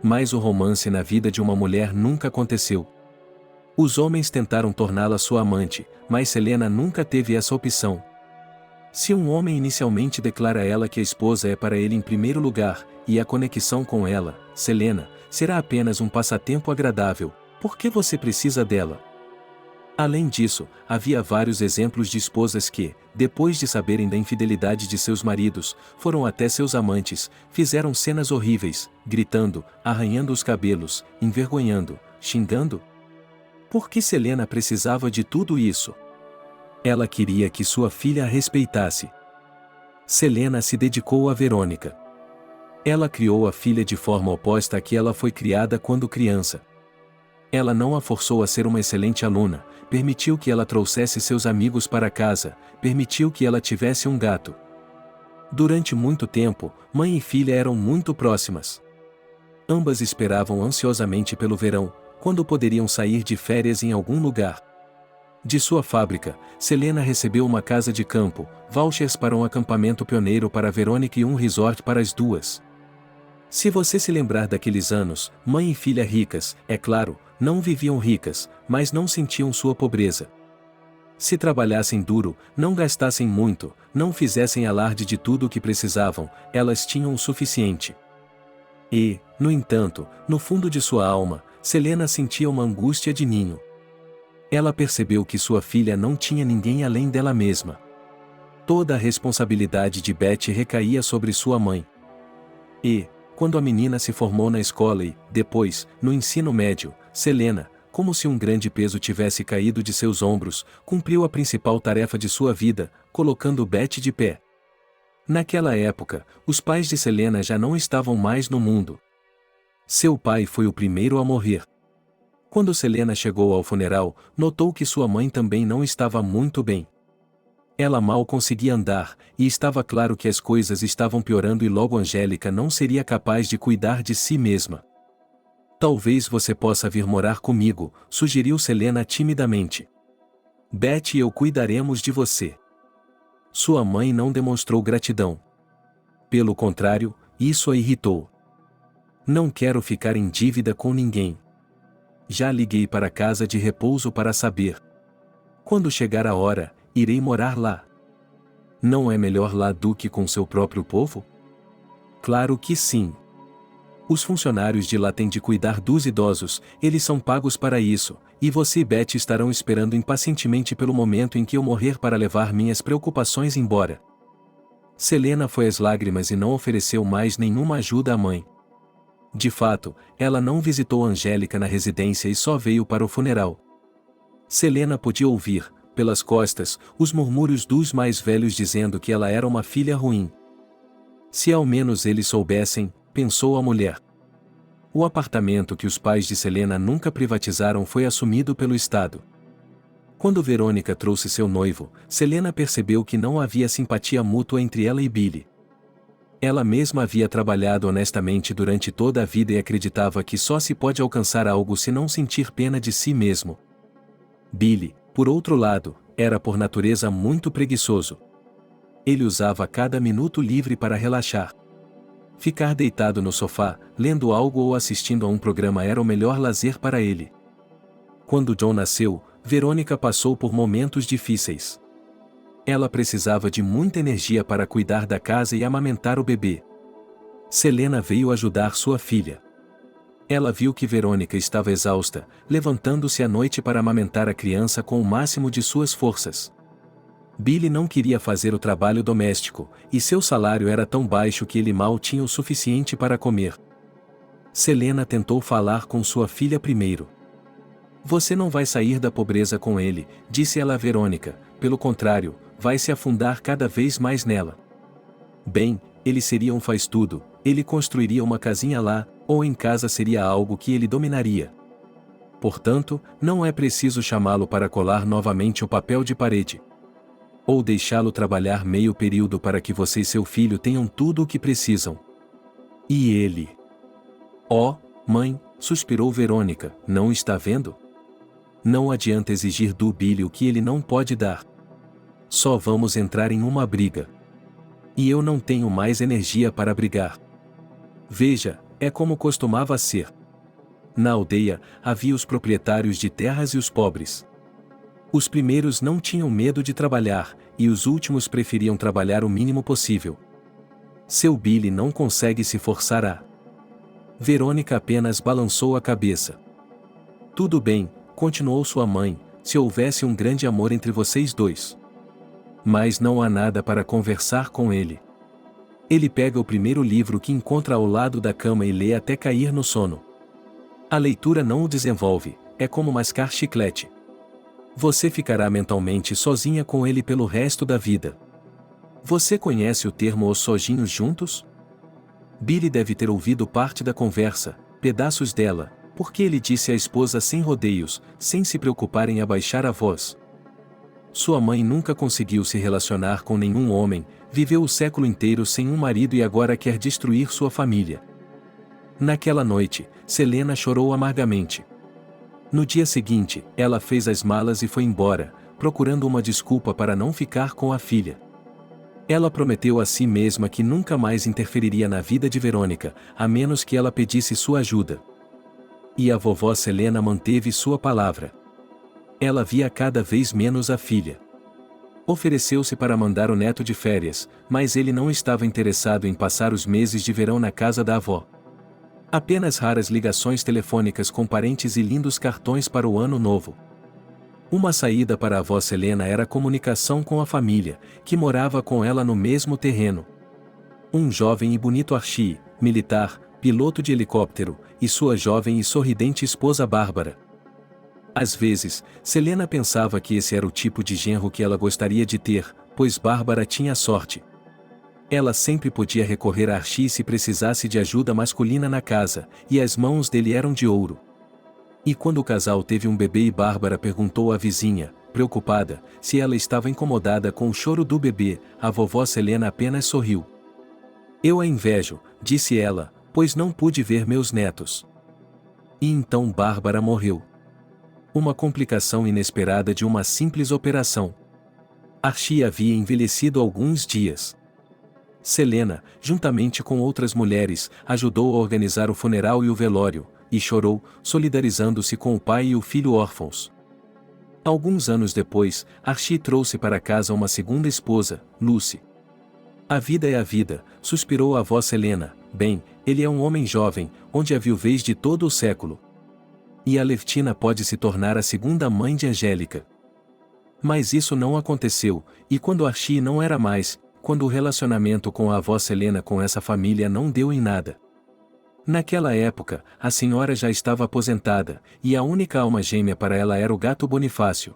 Mas o romance na vida de uma mulher nunca aconteceu. Os homens tentaram torná-la sua amante, mas Selena nunca teve essa opção. Se um homem inicialmente declara a ela que a esposa é para ele em primeiro lugar, e a conexão com ela, Selena, será apenas um passatempo agradável, por que você precisa dela? Além disso, havia vários exemplos de esposas que, depois de saberem da infidelidade de seus maridos, foram até seus amantes, fizeram cenas horríveis, gritando, arranhando os cabelos, envergonhando, xingando. Por que Selena precisava de tudo isso? Ela queria que sua filha a respeitasse. Selena se dedicou a Verônica. Ela criou a filha de forma oposta à que ela foi criada quando criança. Ela não a forçou a ser uma excelente aluna, permitiu que ela trouxesse seus amigos para casa, permitiu que ela tivesse um gato. Durante muito tempo, mãe e filha eram muito próximas. Ambas esperavam ansiosamente pelo verão, quando poderiam sair de férias em algum lugar. De sua fábrica, Selena recebeu uma casa de campo, vouchers para um acampamento pioneiro para Verônica e um resort para as duas. Se você se lembrar daqueles anos, mãe e filha ricas, é claro, não viviam ricas, mas não sentiam sua pobreza. Se trabalhassem duro, não gastassem muito, não fizessem alarde de tudo o que precisavam, elas tinham o suficiente. E, no entanto, no fundo de sua alma, Selena sentia uma angústia de ninho. Ela percebeu que sua filha não tinha ninguém além dela mesma. Toda a responsabilidade de Betty recaía sobre sua mãe. E, quando a menina se formou na escola e, depois, no ensino médio, Selena, como se um grande peso tivesse caído de seus ombros, cumpriu a principal tarefa de sua vida, colocando Betty de pé. Naquela época, os pais de Selena já não estavam mais no mundo. Seu pai foi o primeiro a morrer. Quando Selena chegou ao funeral, notou que sua mãe também não estava muito bem. Ela mal conseguia andar, e estava claro que as coisas estavam piorando e logo Angélica não seria capaz de cuidar de si mesma. Talvez você possa vir morar comigo, sugeriu Selena timidamente. Betty e eu cuidaremos de você. Sua mãe não demonstrou gratidão. Pelo contrário, isso a irritou. Não quero ficar em dívida com ninguém. Já liguei para a casa de repouso para saber. Quando chegar a hora, irei morar lá. Não é melhor lá do que com seu próprio povo? Claro que sim. Os funcionários de lá têm de cuidar dos idosos, eles são pagos para isso, e você e Betty estarão esperando impacientemente pelo momento em que eu morrer para levar minhas preocupações embora. Selena foi às lágrimas e não ofereceu mais nenhuma ajuda à mãe. De fato, ela não visitou Angélica na residência e só veio para o funeral. Selena podia ouvir, pelas costas, os murmúrios dos mais velhos dizendo que ela era uma filha ruim. Se ao menos eles soubessem, pensou a mulher. O apartamento que os pais de Selena nunca privatizaram foi assumido pelo Estado. Quando Verônica trouxe seu noivo, Selena percebeu que não havia simpatia mútua entre ela e Billy. Ela mesma havia trabalhado honestamente durante toda a vida e acreditava que só se pode alcançar algo se não sentir pena de si mesmo. Billy, por outro lado, era por natureza muito preguiçoso. Ele usava cada minuto livre para relaxar. Ficar deitado no sofá, lendo algo ou assistindo a um programa era o melhor lazer para ele. Quando John nasceu, Verônica passou por momentos difíceis. Ela precisava de muita energia para cuidar da casa e amamentar o bebê. Selena veio ajudar sua filha. Ela viu que Verônica estava exausta, levantando-se à noite para amamentar a criança com o máximo de suas forças. Billy não queria fazer o trabalho doméstico, e seu salário era tão baixo que ele mal tinha o suficiente para comer. Selena tentou falar com sua filha primeiro. Você não vai sair da pobreza com ele, disse ela a Verônica, pelo contrário, vai se afundar cada vez mais nela. Bem, ele seria um faz-tudo, ele construiria uma casinha lá, ou em casa seria algo que ele dominaria. Portanto, não é preciso chamá-lo para colar novamente o papel de parede. Ou deixá-lo trabalhar meio período para que você e seu filho tenham tudo o que precisam. E ele? Oh, mãe, suspirou Verônica, não está vendo? Não adianta exigir do Billy o que ele não pode dar. Só vamos entrar em uma briga. E eu não tenho mais energia para brigar. Veja, é como costumava ser. Na aldeia, havia os proprietários de terras e os pobres. Os primeiros não tinham medo de trabalhar, e os últimos preferiam trabalhar o mínimo possível. Seu Billy não consegue se forçar a... Verônica apenas balançou a cabeça. Tudo bem, continuou sua mãe, se houvesse um grande amor entre vocês dois. Mas não há nada para conversar com ele. Ele pega o primeiro livro que encontra ao lado da cama e lê até cair no sono. A leitura não o desenvolve, é como mascar chiclete. Você ficará mentalmente sozinha com ele pelo resto da vida. Você conhece o termo os sojinhos juntos? Billy deve ter ouvido parte da conversa, pedaços dela, Porque ele disse à esposa sem rodeios, sem se preocupar em abaixar a voz. Sua mãe nunca conseguiu se relacionar com nenhum homem, viveu o século inteiro sem um marido e agora quer destruir sua família. Naquela noite, Selena chorou amargamente. No dia seguinte, ela fez as malas e foi embora, procurando uma desculpa para não ficar com a filha. Ela prometeu a si mesma que nunca mais interferiria na vida de Verônica, a menos que ela pedisse sua ajuda. E a vovó Selena manteve sua palavra. Ela via cada vez menos a filha. Ofereceu-se para mandar o neto de férias, mas ele não estava interessado em passar os meses de verão na casa da avó. Apenas raras ligações telefônicas com parentes e lindos cartões para o ano novo. Uma saída para a avó Selena era a comunicação com a família, que morava com ela no mesmo terreno. Um jovem e bonito Archie, militar, piloto de helicóptero, e sua jovem e sorridente esposa Bárbara. Às vezes, Selena pensava que esse era o tipo de genro que ela gostaria de ter, pois Bárbara tinha sorte. Ela sempre podia recorrer a Archie se precisasse de ajuda masculina na casa, e as mãos dele eram de ouro. E quando o casal teve um bebê e Bárbara perguntou à vizinha, preocupada, se ela estava incomodada com o choro do bebê, a vovó Selena apenas sorriu. Eu a invejo, disse ela, pois não pude ver meus netos. E então Bárbara morreu. Uma complicação inesperada de uma simples operação. Archie havia envelhecido alguns dias. Selena, juntamente com outras mulheres, ajudou a organizar o funeral e o velório, e chorou, solidarizando-se com o pai e o filho órfãos. Alguns anos depois, Archie trouxe para casa uma segunda esposa, Lucy. A vida é a vida, suspirou a avó Selena, bem, ele é um homem jovem, onde a viuvez de todo o século. E a Leftina pode se tornar a segunda mãe de Angélica. Mas isso não aconteceu, e quando Archie não era mais, quando o relacionamento com a avó Selena com essa família não deu em nada. Naquela época, a senhora já estava aposentada, e a única alma gêmea para ela era o gato Bonifácio.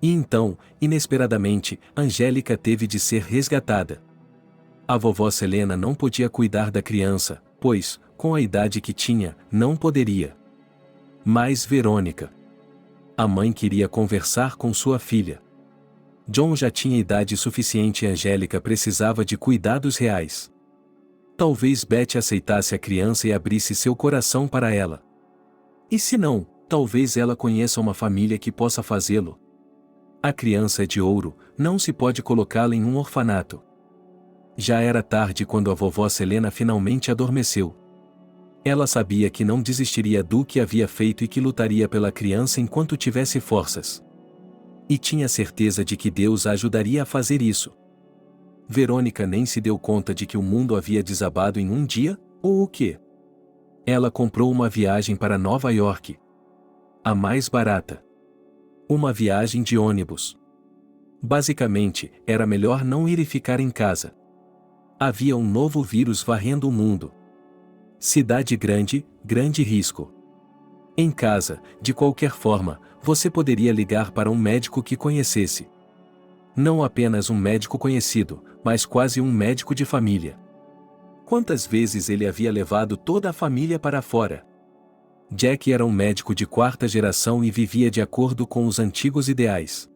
E então, inesperadamente, Angélica teve de ser resgatada. A vovó Selena não podia cuidar da criança, pois, com a idade que tinha, não poderia. Mas Verônica. A mãe queria conversar com sua filha. John já tinha idade suficiente e Angélica precisava de cuidados reais. Talvez Betty aceitasse a criança e abrisse seu coração para ela. E se não, talvez ela conheça uma família que possa fazê-lo. A criança é de ouro, não se pode colocá-la em um orfanato. Já era tarde quando a vovó Selena finalmente adormeceu. Ela sabia que não desistiria do que havia feito e que lutaria pela criança enquanto tivesse forças. E tinha certeza de que Deus a ajudaria a fazer isso. Verônica nem se deu conta de que o mundo havia desabado em um dia, ou o quê? Ela comprou uma viagem para Nova York. A mais barata. Uma viagem de ônibus. Basicamente, era melhor não ir e ficar em casa. Havia um novo vírus varrendo o mundo. Cidade grande, grande risco. Em casa, de qualquer forma, você poderia ligar para um médico que conhecesse. Não apenas um médico conhecido, mas quase um médico de família. Quantas vezes ele havia levado toda a família para fora? Jack era um médico de quarta geração e vivia de acordo com os antigos ideais.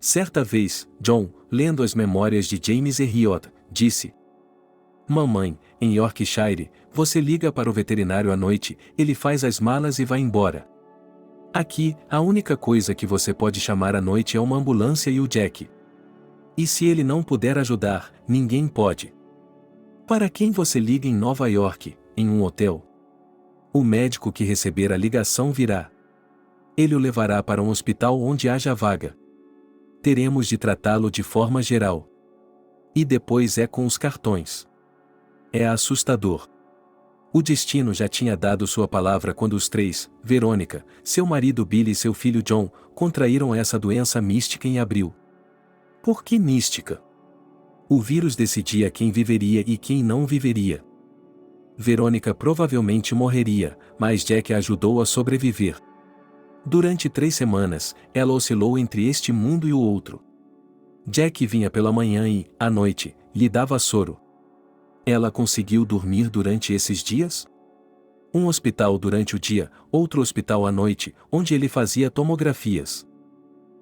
Certa vez, John, lendo as memórias de James Herriot, disse: Mamãe, em Yorkshire, você liga para o veterinário à noite, ele faz as malas e vai embora. Aqui, a única coisa que você pode chamar à noite é uma ambulância e o Jack. E se ele não puder ajudar, ninguém pode. Para quem você liga em Nova York, em um hotel? O médico que receber a ligação virá. Ele o levará para um hospital onde haja vaga. Teremos de tratá-lo de forma geral. E depois é com os cartões. É assustador. O destino já tinha dado sua palavra quando os três, Verônica, seu marido Billy e seu filho John, contraíram essa doença mística em abril. Por que mística? O vírus decidia quem viveria e quem não viveria. Verônica provavelmente morreria, mas Jack a ajudou a sobreviver. Durante 3 semanas, ela oscilou entre este mundo e o outro. Jack vinha pela manhã e, à noite, lhe dava soro. Ela conseguiu dormir durante esses dias? Um hospital durante o dia, outro hospital à noite, onde ele fazia tomografias.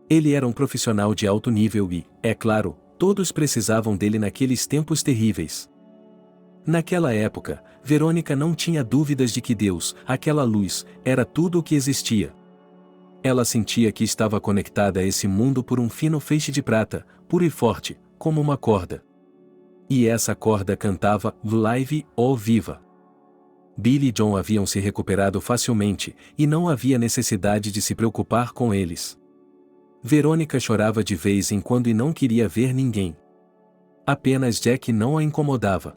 Ele era um profissional de alto nível e, é claro, todos precisavam dele naqueles tempos terríveis. Naquela época, Verônica não tinha dúvidas de que Deus, aquela luz, era tudo o que existia. Ela sentia que estava conectada a esse mundo por um fino feixe de prata, puro e forte, como uma corda. E essa corda cantava Live ou Viva. Billy e John haviam se recuperado facilmente, e não havia necessidade de se preocupar com eles. Verônica chorava de vez em quando e não queria ver ninguém. Apenas Jack não a incomodava.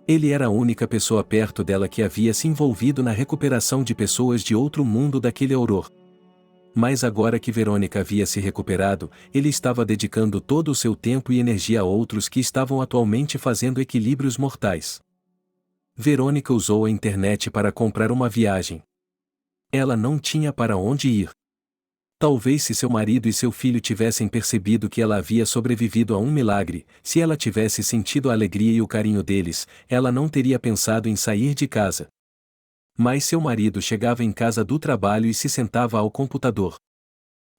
Ele era a única pessoa perto dela que havia se envolvido na recuperação de pessoas de outro mundo daquele horror. Mas agora que Verônica havia se recuperado, ele estava dedicando todo o seu tempo e energia a outros que estavam atualmente fazendo equilíbrios mortais. Verônica usou a internet para comprar uma viagem. Ela não tinha para onde ir. Talvez se seu marido e seu filho tivessem percebido que ela havia sobrevivido a um milagre, se ela tivesse sentido a alegria e o carinho deles, ela não teria pensado em sair de casa. Mas seu marido chegava em casa do trabalho e se sentava ao computador.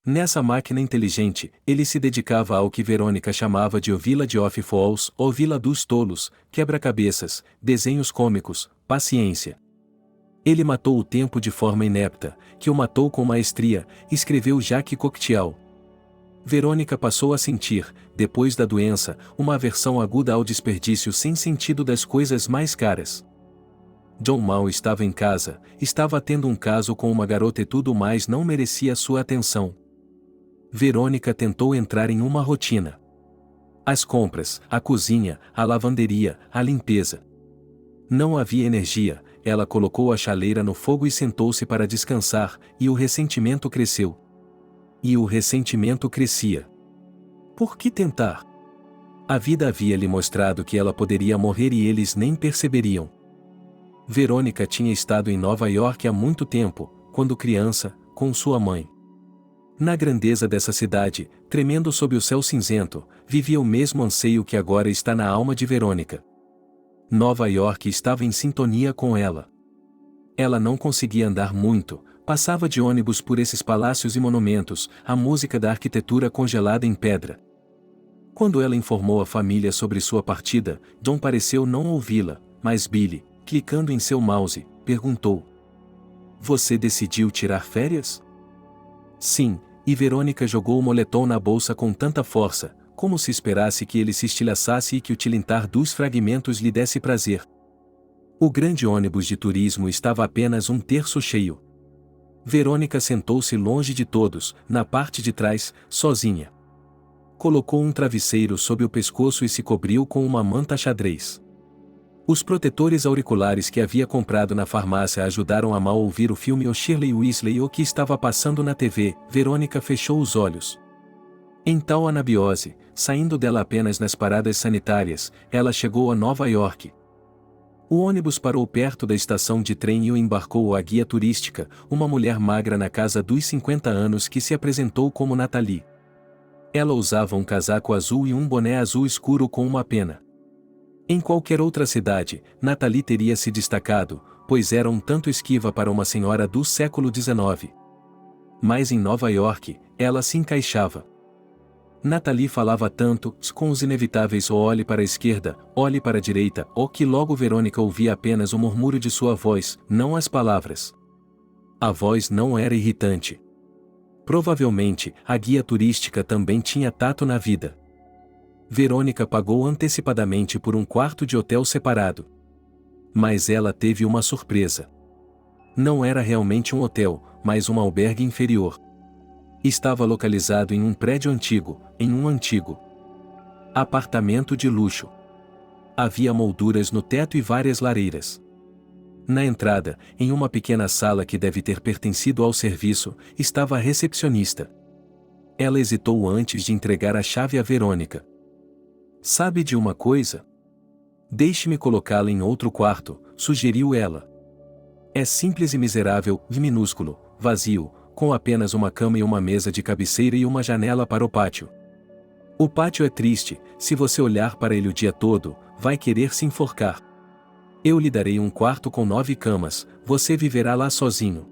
Nessa máquina inteligente, ele se dedicava ao que Verônica chamava de O Village of Fools, ou Vila dos Tolos, quebra-cabeças, desenhos cômicos, paciência. Ele matou o tempo de forma inepta, que o matou com maestria, escreveu Jacques Cocteau. Verônica passou a sentir, depois da doença, uma aversão aguda ao desperdício sem sentido das coisas mais caras. John mal estava em casa, estava tendo um caso com uma garota e tudo mais não merecia sua atenção. Verônica tentou entrar em uma rotina. As compras, a cozinha, a lavanderia, a limpeza. Não havia energia. Ela colocou a chaleira no fogo e sentou-se para descansar, e o ressentimento cresceu. E o ressentimento crescia. Por que tentar? A vida havia lhe mostrado que ela poderia morrer e eles nem perceberiam. Verônica tinha estado em Nova York há muito tempo, quando criança, com sua mãe. Na grandeza dessa cidade, tremendo sob o céu cinzento, vivia o mesmo anseio que agora está na alma de Verônica. Nova York estava em sintonia com ela. Ela não conseguia andar muito, passava de ônibus por esses palácios e monumentos, a música da arquitetura congelada em pedra. Quando ela informou a família sobre sua partida, John pareceu não ouvi-la, mas Billy, clicando em seu mouse, perguntou: "Você decidiu tirar férias?" Sim, e Verônica jogou o moletom na bolsa com tanta força, como se esperasse que ele se estilhaçasse e que o tilintar dos fragmentos lhe desse prazer. O grande ônibus de turismo estava apenas um terço cheio. Verônica sentou-se longe de todos, na parte de trás, sozinha. Colocou um travesseiro sob o pescoço e se cobriu com uma manta xadrez. Os protetores auriculares que havia comprado na farmácia ajudaram a mal ouvir o filme O Shirley Weasley o que estava passando na TV. Verônica fechou os olhos. Em tal anabiose, saindo dela apenas nas paradas sanitárias, ela chegou a Nova York. O ônibus parou perto da estação de trem e o embarcou a guia turística, uma mulher magra na casa dos 50 anos que se apresentou como Nathalie. Ela usava um casaco azul e um boné azul escuro com uma pena. Em qualquer outra cidade, Nathalie teria se destacado, pois era um tanto esquiva para uma senhora do século XIX. Mas em Nova York, ela se encaixava. Nathalie falava tanto, com os inevitáveis olhe para a esquerda, olhe para a direita, que logo Verônica ouvia apenas o murmúrio de sua voz, não as palavras. A voz não era irritante. Provavelmente, a guia turística também tinha tato na vida. Verônica pagou antecipadamente por um quarto de hotel separado. Mas ela teve uma surpresa. Não era realmente um hotel, mas um albergue inferior. Estava localizado em um prédio antigo, em um antigo apartamento de luxo. Havia molduras no teto e várias lareiras. Na entrada, em uma pequena sala que deve ter pertencido ao serviço, estava a recepcionista. Ela hesitou antes de entregar a chave a Verônica. "Sabe de uma coisa? Deixe-me colocá-la em outro quarto", sugeriu ela. "É simples e miserável, minúsculo, vazio, com apenas uma cama e uma mesa de cabeceira e uma janela para o pátio. O pátio é triste, se você olhar para ele o dia todo, vai querer se enforcar." Eu lhe darei um quarto com 9 camas, você viverá lá sozinho.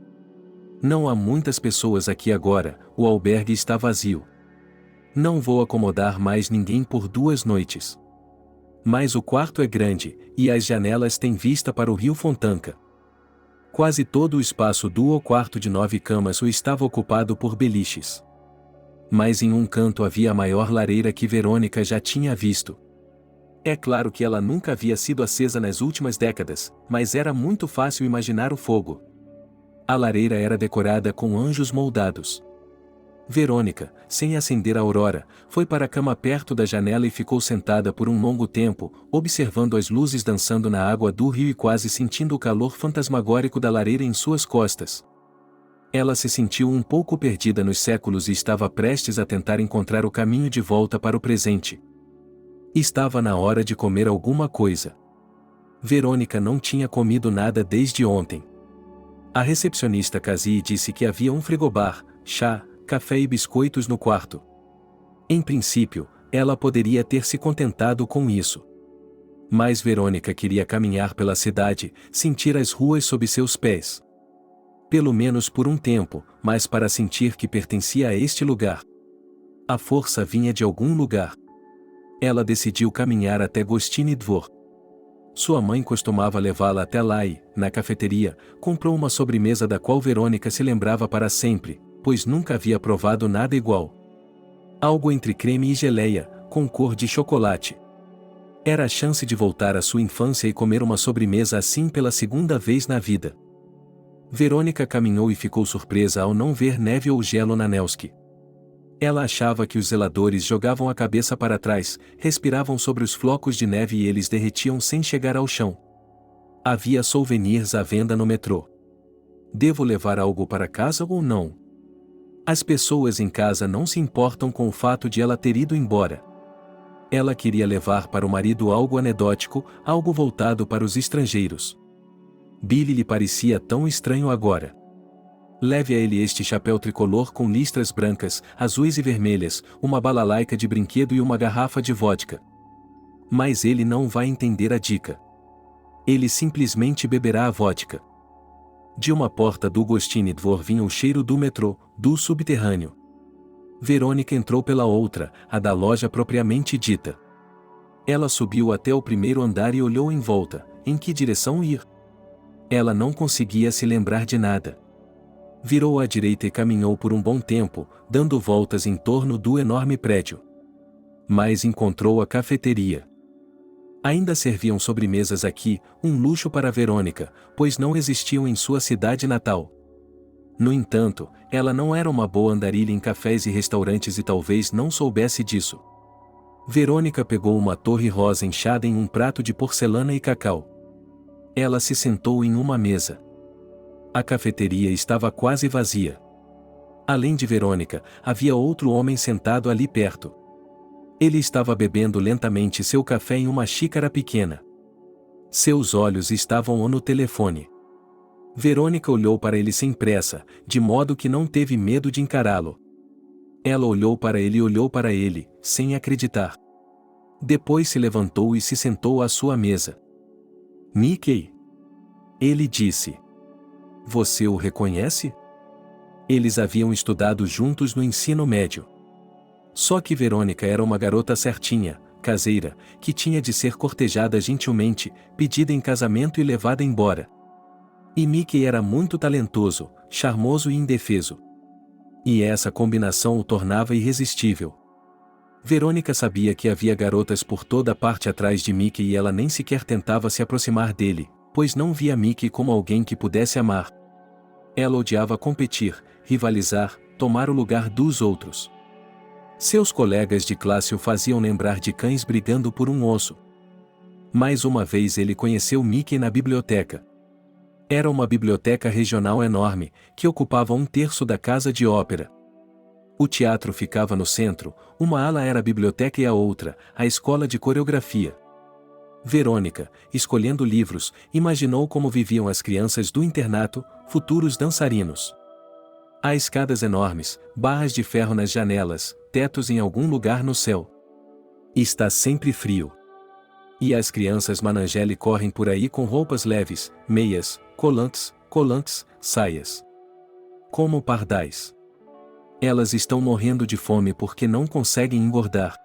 Não há muitas pessoas aqui agora, o albergue está vazio. Não vou acomodar mais ninguém por 2 noites. Mas o quarto é grande, e as janelas têm vista para o rio Fontanka. Quase todo o espaço do quarto de 9 camas estava ocupado por beliches. Mas em um canto havia a maior lareira que Verônica já tinha visto. É claro que ela nunca havia sido acesa nas últimas décadas, mas era muito fácil imaginar o fogo. A lareira era decorada com anjos moldados. Verônica, sem acender a aurora, foi para a cama perto da janela e ficou sentada por um longo tempo, observando as luzes dançando na água do rio e quase sentindo o calor fantasmagórico da lareira em suas costas. Ela se sentiu um pouco perdida nos séculos e estava prestes a tentar encontrar o caminho de volta para o presente. Estava na hora de comer alguma coisa. Verônica não tinha comido nada desde ontem. A recepcionista Cassie disse que havia um frigobar, chá, café e biscoitos no quarto. Em princípio, ela poderia ter se contentado com isso. Mas Verônica queria caminhar pela cidade, sentir as ruas sob seus pés. Pelo menos por um tempo, mas para sentir que pertencia a este lugar. A força vinha de algum lugar. Ela decidiu caminhar até Gostiny Dvor. Sua mãe costumava levá-la até lá e, na cafeteria, comprou uma sobremesa da qual Verônica se lembrava para sempre, pois nunca havia provado nada igual. Algo entre creme e geleia, com cor de chocolate. Era a chance de voltar à sua infância e comer uma sobremesa assim pela segunda vez na vida. Verônica caminhou e ficou surpresa ao não ver neve ou gelo na Nevsky. Ela achava que os zeladores jogavam a cabeça para trás, respiravam sobre os flocos de neve e eles derretiam sem chegar ao chão. Havia souvenirs à venda no metrô. Devo levar algo para casa ou não? As pessoas em casa não se importam com o fato de ela ter ido embora. Ela queria levar para o marido algo anedótico, algo voltado para os estrangeiros. Billy lhe parecia tão estranho agora. Leve a ele este chapéu tricolor com listras brancas, azuis e vermelhas, uma balalaica de brinquedo e uma garrafa de vodka. Mas ele não vai entender a dica. Ele simplesmente beberá a vodka. De uma porta do Gostiny Dvor vinha o cheiro do metrô, do subterrâneo. Verônica entrou pela outra, a da loja propriamente dita. Ela subiu até o primeiro andar e olhou em volta. Em que direção ir? Ela não conseguia se lembrar de nada. Virou à direita e caminhou por um bom tempo, dando voltas em torno do enorme prédio. Mas encontrou a cafeteria. Ainda serviam sobremesas aqui, um luxo para Verônica, pois não existiam em sua cidade natal. No entanto, ela não era uma boa andarilha em cafés e restaurantes e talvez não soubesse disso. Verônica pegou uma torre rosa inchada em um prato de porcelana e cacau. Ela se sentou em uma mesa. A cafeteria estava quase vazia. Além de Verônica, havia outro homem sentado ali perto. Ele estava bebendo lentamente seu café em uma xícara pequena. Seus olhos estavam no telefone. Verônica olhou para ele sem pressa, de modo que não teve medo de encará-lo. Ela olhou para ele e olhou para ele, sem acreditar. Depois se levantou e se sentou à sua mesa. Mickey? Ele disse. Você o reconhece? Eles haviam estudado juntos no ensino médio. Só que Verônica era uma garota certinha, caseira, que tinha de ser cortejada gentilmente, pedida em casamento e levada embora. E Mickey era muito talentoso, charmoso e indefeso. E essa combinação o tornava irresistível. Verônica sabia que havia garotas por toda parte atrás de Mickey e ela nem sequer tentava se aproximar dele, pois não via Mickey como alguém que pudesse amar. Ela odiava competir, rivalizar, tomar o lugar dos outros. Seus colegas de classe o faziam lembrar de cães brigando por um osso. Mais uma vez ele conheceu Mickey na biblioteca. Era uma biblioteca regional enorme, que ocupava 1/3 da casa de ópera. O teatro ficava no centro, uma ala era a biblioteca e a outra, a escola de coreografia. Verônica, escolhendo livros, imaginou como viviam as crianças do internato, futuros dançarinos. Há escadas enormes, barras de ferro nas janelas, tetos em algum lugar no céu. Está sempre frio. E as crianças Manangeli correm por aí com roupas leves, meias, colantes, saias. Como pardais. Elas estão morrendo de fome porque não conseguem engordar.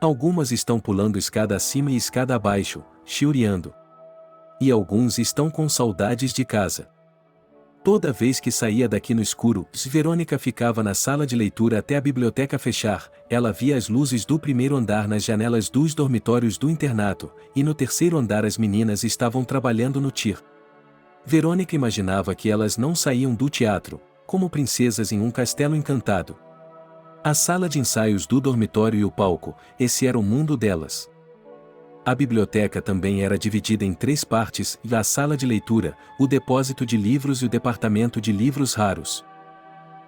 Algumas estão pulando escada acima e escada abaixo, chiuriando. E alguns estão com saudades de casa. Toda vez que saía daqui no escuro, Verônica ficava na sala de leitura até a biblioteca fechar. Ela via as luzes do primeiro andar nas janelas dos dormitórios do internato, e no terceiro andar as meninas estavam trabalhando no tir. Verônica imaginava que elas não saíam do teatro, como princesas em um castelo encantado. A sala de ensaios do dormitório e o palco, esse era o mundo delas. A biblioteca também era dividida em 3 partes, a sala de leitura, o depósito de livros e o departamento de livros raros.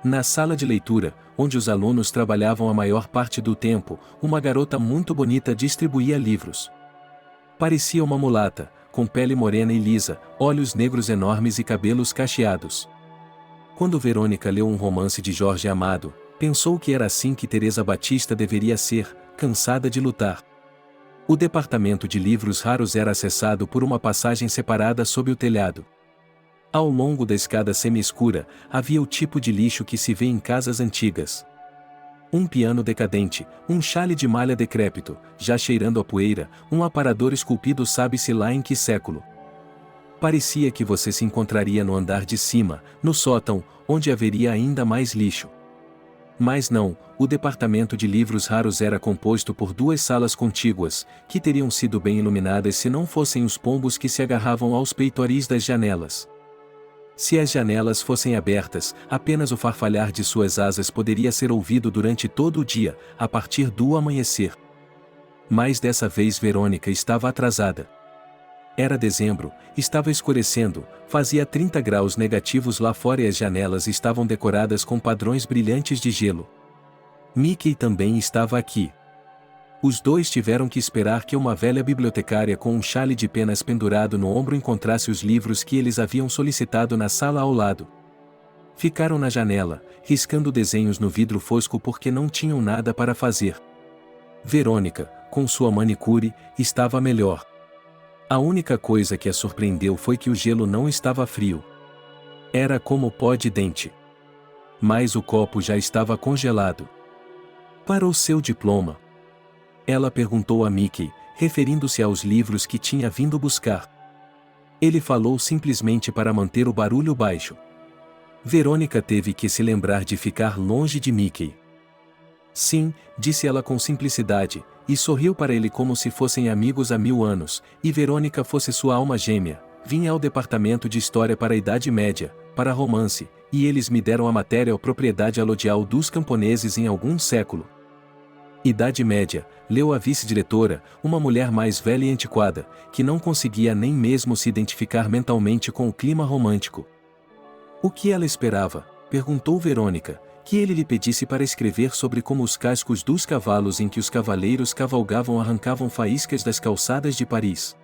Na sala de leitura, onde os alunos trabalhavam a maior parte do tempo, uma garota muito bonita distribuía livros. Parecia uma mulata, com pele morena e lisa, olhos negros enormes e cabelos cacheados. Quando Verônica leu um romance de Jorge Amado, pensou que era assim que Teresa Batista deveria ser, cansada de lutar. O departamento de livros raros era acessado por uma passagem separada sob o telhado. Ao longo da escada semi-escura, havia o tipo de lixo que se vê em casas antigas. Um piano decadente, um chale de malha decrépito, já cheirando a poeira, um aparador esculpido sabe-se lá em que século. Parecia que você se encontraria no andar de cima, no sótão, onde haveria ainda mais lixo. Mas não, o departamento de livros raros era composto por 2 salas contíguas, que teriam sido bem iluminadas se não fossem os pombos que se agarravam aos peitoris das janelas. Se as janelas fossem abertas, apenas o farfalhar de suas asas poderia ser ouvido durante todo o dia, a partir do amanhecer. Mas dessa vez Verônica estava atrasada. Era dezembro, estava escurecendo, fazia 30 graus negativos lá fora e as janelas estavam decoradas com padrões brilhantes de gelo. Mickey também estava aqui. Os dois tiveram que esperar que uma velha bibliotecária com um chale de penas pendurado no ombro encontrasse os livros que eles haviam solicitado na sala ao lado. Ficaram na janela, riscando desenhos no vidro fosco porque não tinham nada para fazer. Verônica, com sua manicure, estava melhor. A única coisa que a surpreendeu foi que o gelo não estava frio. Era como pó de dente. Mas o copo já estava congelado. Para o seu diploma? Ela perguntou a Mickey, referindo-se aos livros que tinha vindo buscar. Ele falou simplesmente para manter o barulho baixo. Verônica teve que se lembrar de ficar longe de Mickey. Sim, disse ela com simplicidade, e sorriu para ele como se fossem amigos há 1000 anos, e Verônica fosse sua alma gêmea. Vinha ao departamento de história para a Idade Média, para romance, e eles me deram a matéria Propriedade Alodial dos Camponeses em algum século. Idade Média, leu a vice-diretora, uma mulher mais velha e antiquada, que não conseguia nem mesmo se identificar mentalmente com o clima romântico. O que ela esperava? Perguntou Verônica. Que ele lhe pedisse para escrever sobre como os cascos dos cavalos em que os cavaleiros cavalgavam arrancavam faíscas das calçadas de Paris.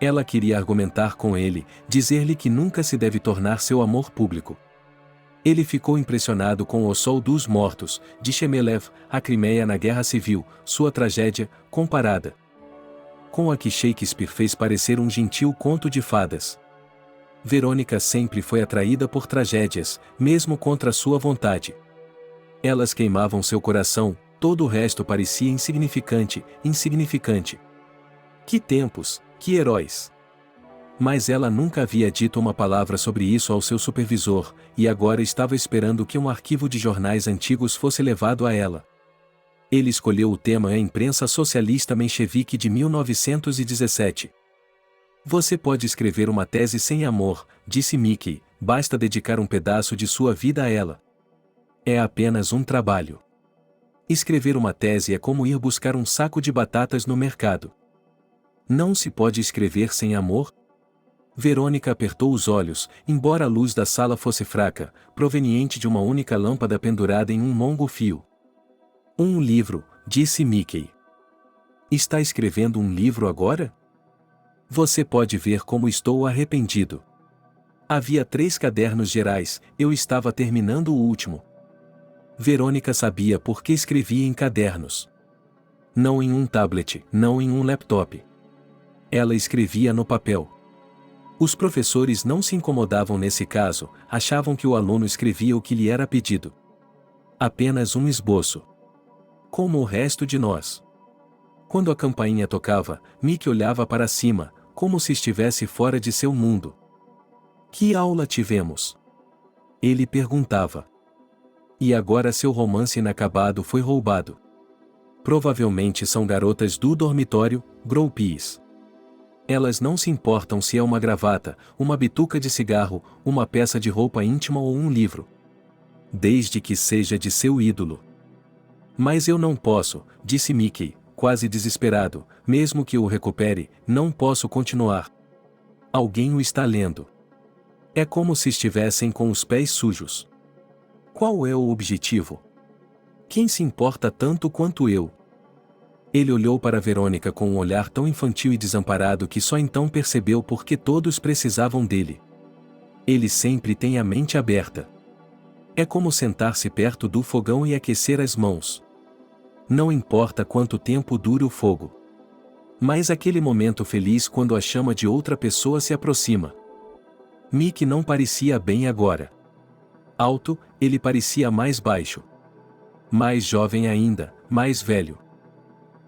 Ela queria argumentar com ele, dizer-lhe que nunca se deve tornar seu amor público. Ele ficou impressionado com O Sol dos Mortos, de Chmelev, a Crimeia na Guerra Civil, sua tragédia, comparada com a que Shakespeare fez parecer um gentil conto de fadas. Verônica sempre foi atraída por tragédias, mesmo contra sua vontade. Elas queimavam seu coração, todo o resto parecia insignificante. Que tempos, que heróis! Mas ela nunca havia dito uma palavra sobre isso ao seu supervisor, e agora estava esperando que um arquivo de jornais antigos fosse levado a ela. Ele escolheu o tema A Imprensa Socialista Menchevique de 1917. Você pode escrever uma tese sem amor, disse Mickey, basta dedicar um pedaço de sua vida a ela. É apenas um trabalho. Escrever uma tese é como ir buscar um saco de batatas no mercado. Não se pode escrever sem amor? Verônica apertou os olhos, embora a luz da sala fosse fraca, proveniente de uma única lâmpada pendurada em um longo fio. Um livro, disse Mickey. Está escrevendo um livro agora? Você pode ver como estou arrependido. Havia 3 cadernos gerais, eu estava terminando o último. Verônica sabia por que escrevia em cadernos. Não em um tablet, não em um laptop. Ela escrevia no papel. Os professores não se incomodavam nesse caso, achavam que o aluno escrevia o que lhe era pedido. Apenas um esboço. Como o resto de nós. Quando a campainha tocava, Mickey olhava para cima, como se estivesse fora de seu mundo. Que aula tivemos? Ele perguntava. E agora seu romance inacabado foi roubado. Provavelmente são garotas do dormitório, groupies. Elas não se importam se é uma gravata, uma bituca de cigarro, uma peça de roupa íntima ou um livro. Desde que seja de seu ídolo. Mas eu não posso, disse Mickey, quase desesperado, mesmo que eu o recupere, não posso continuar. Alguém o está lendo. É como se estivessem com os pés sujos. Qual é o objetivo? Quem se importa tanto quanto eu? Ele olhou para Verônica com um olhar tão infantil e desamparado que só então percebeu por que todos precisavam dele. Ele sempre tem a mente aberta. É como sentar-se perto do fogão e aquecer as mãos. Não importa quanto tempo dure o fogo. Mas aquele momento feliz quando a chama de outra pessoa se aproxima. Mickey não parecia bem agora. Alto, ele parecia mais baixo. Mais jovem ainda, mais velho.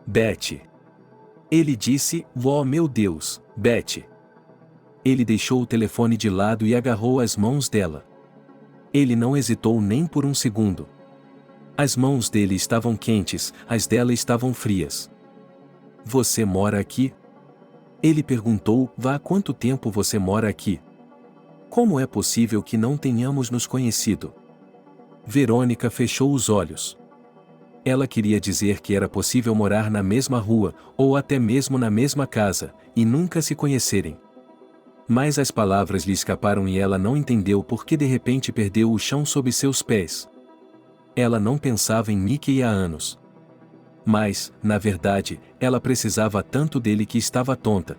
Betty. Ele disse, oh meu Deus, Betty. Ele deixou o telefone de lado e agarrou as mãos dela. Ele não hesitou nem por um segundo. As mãos dele estavam quentes, as dela estavam frias. Você mora aqui? Ele perguntou, há quanto tempo você mora aqui? Como é possível que não tenhamos nos conhecido? Verônica fechou os olhos. Ela queria dizer que era possível morar na mesma rua, ou até mesmo na mesma casa, e nunca se conhecerem. Mas as palavras lhe escaparam e ela não entendeu por que de repente perdeu o chão sob seus pés. Ela não pensava em Mickey há anos. Mas, na verdade, ela precisava tanto dele que estava tonta.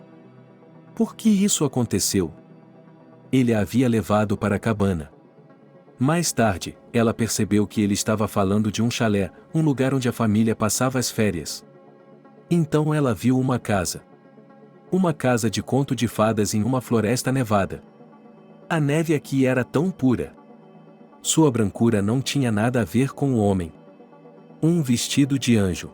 Por que isso aconteceu? Ele a havia levado para a cabana. Mais tarde, ela percebeu que ele estava falando de um chalé, um lugar onde a família passava as férias. Então ela viu uma casa. Uma casa de conto de fadas em uma floresta nevada. A neve aqui era tão pura. Sua brancura não tinha nada a ver com o homem. Um vestido de anjo.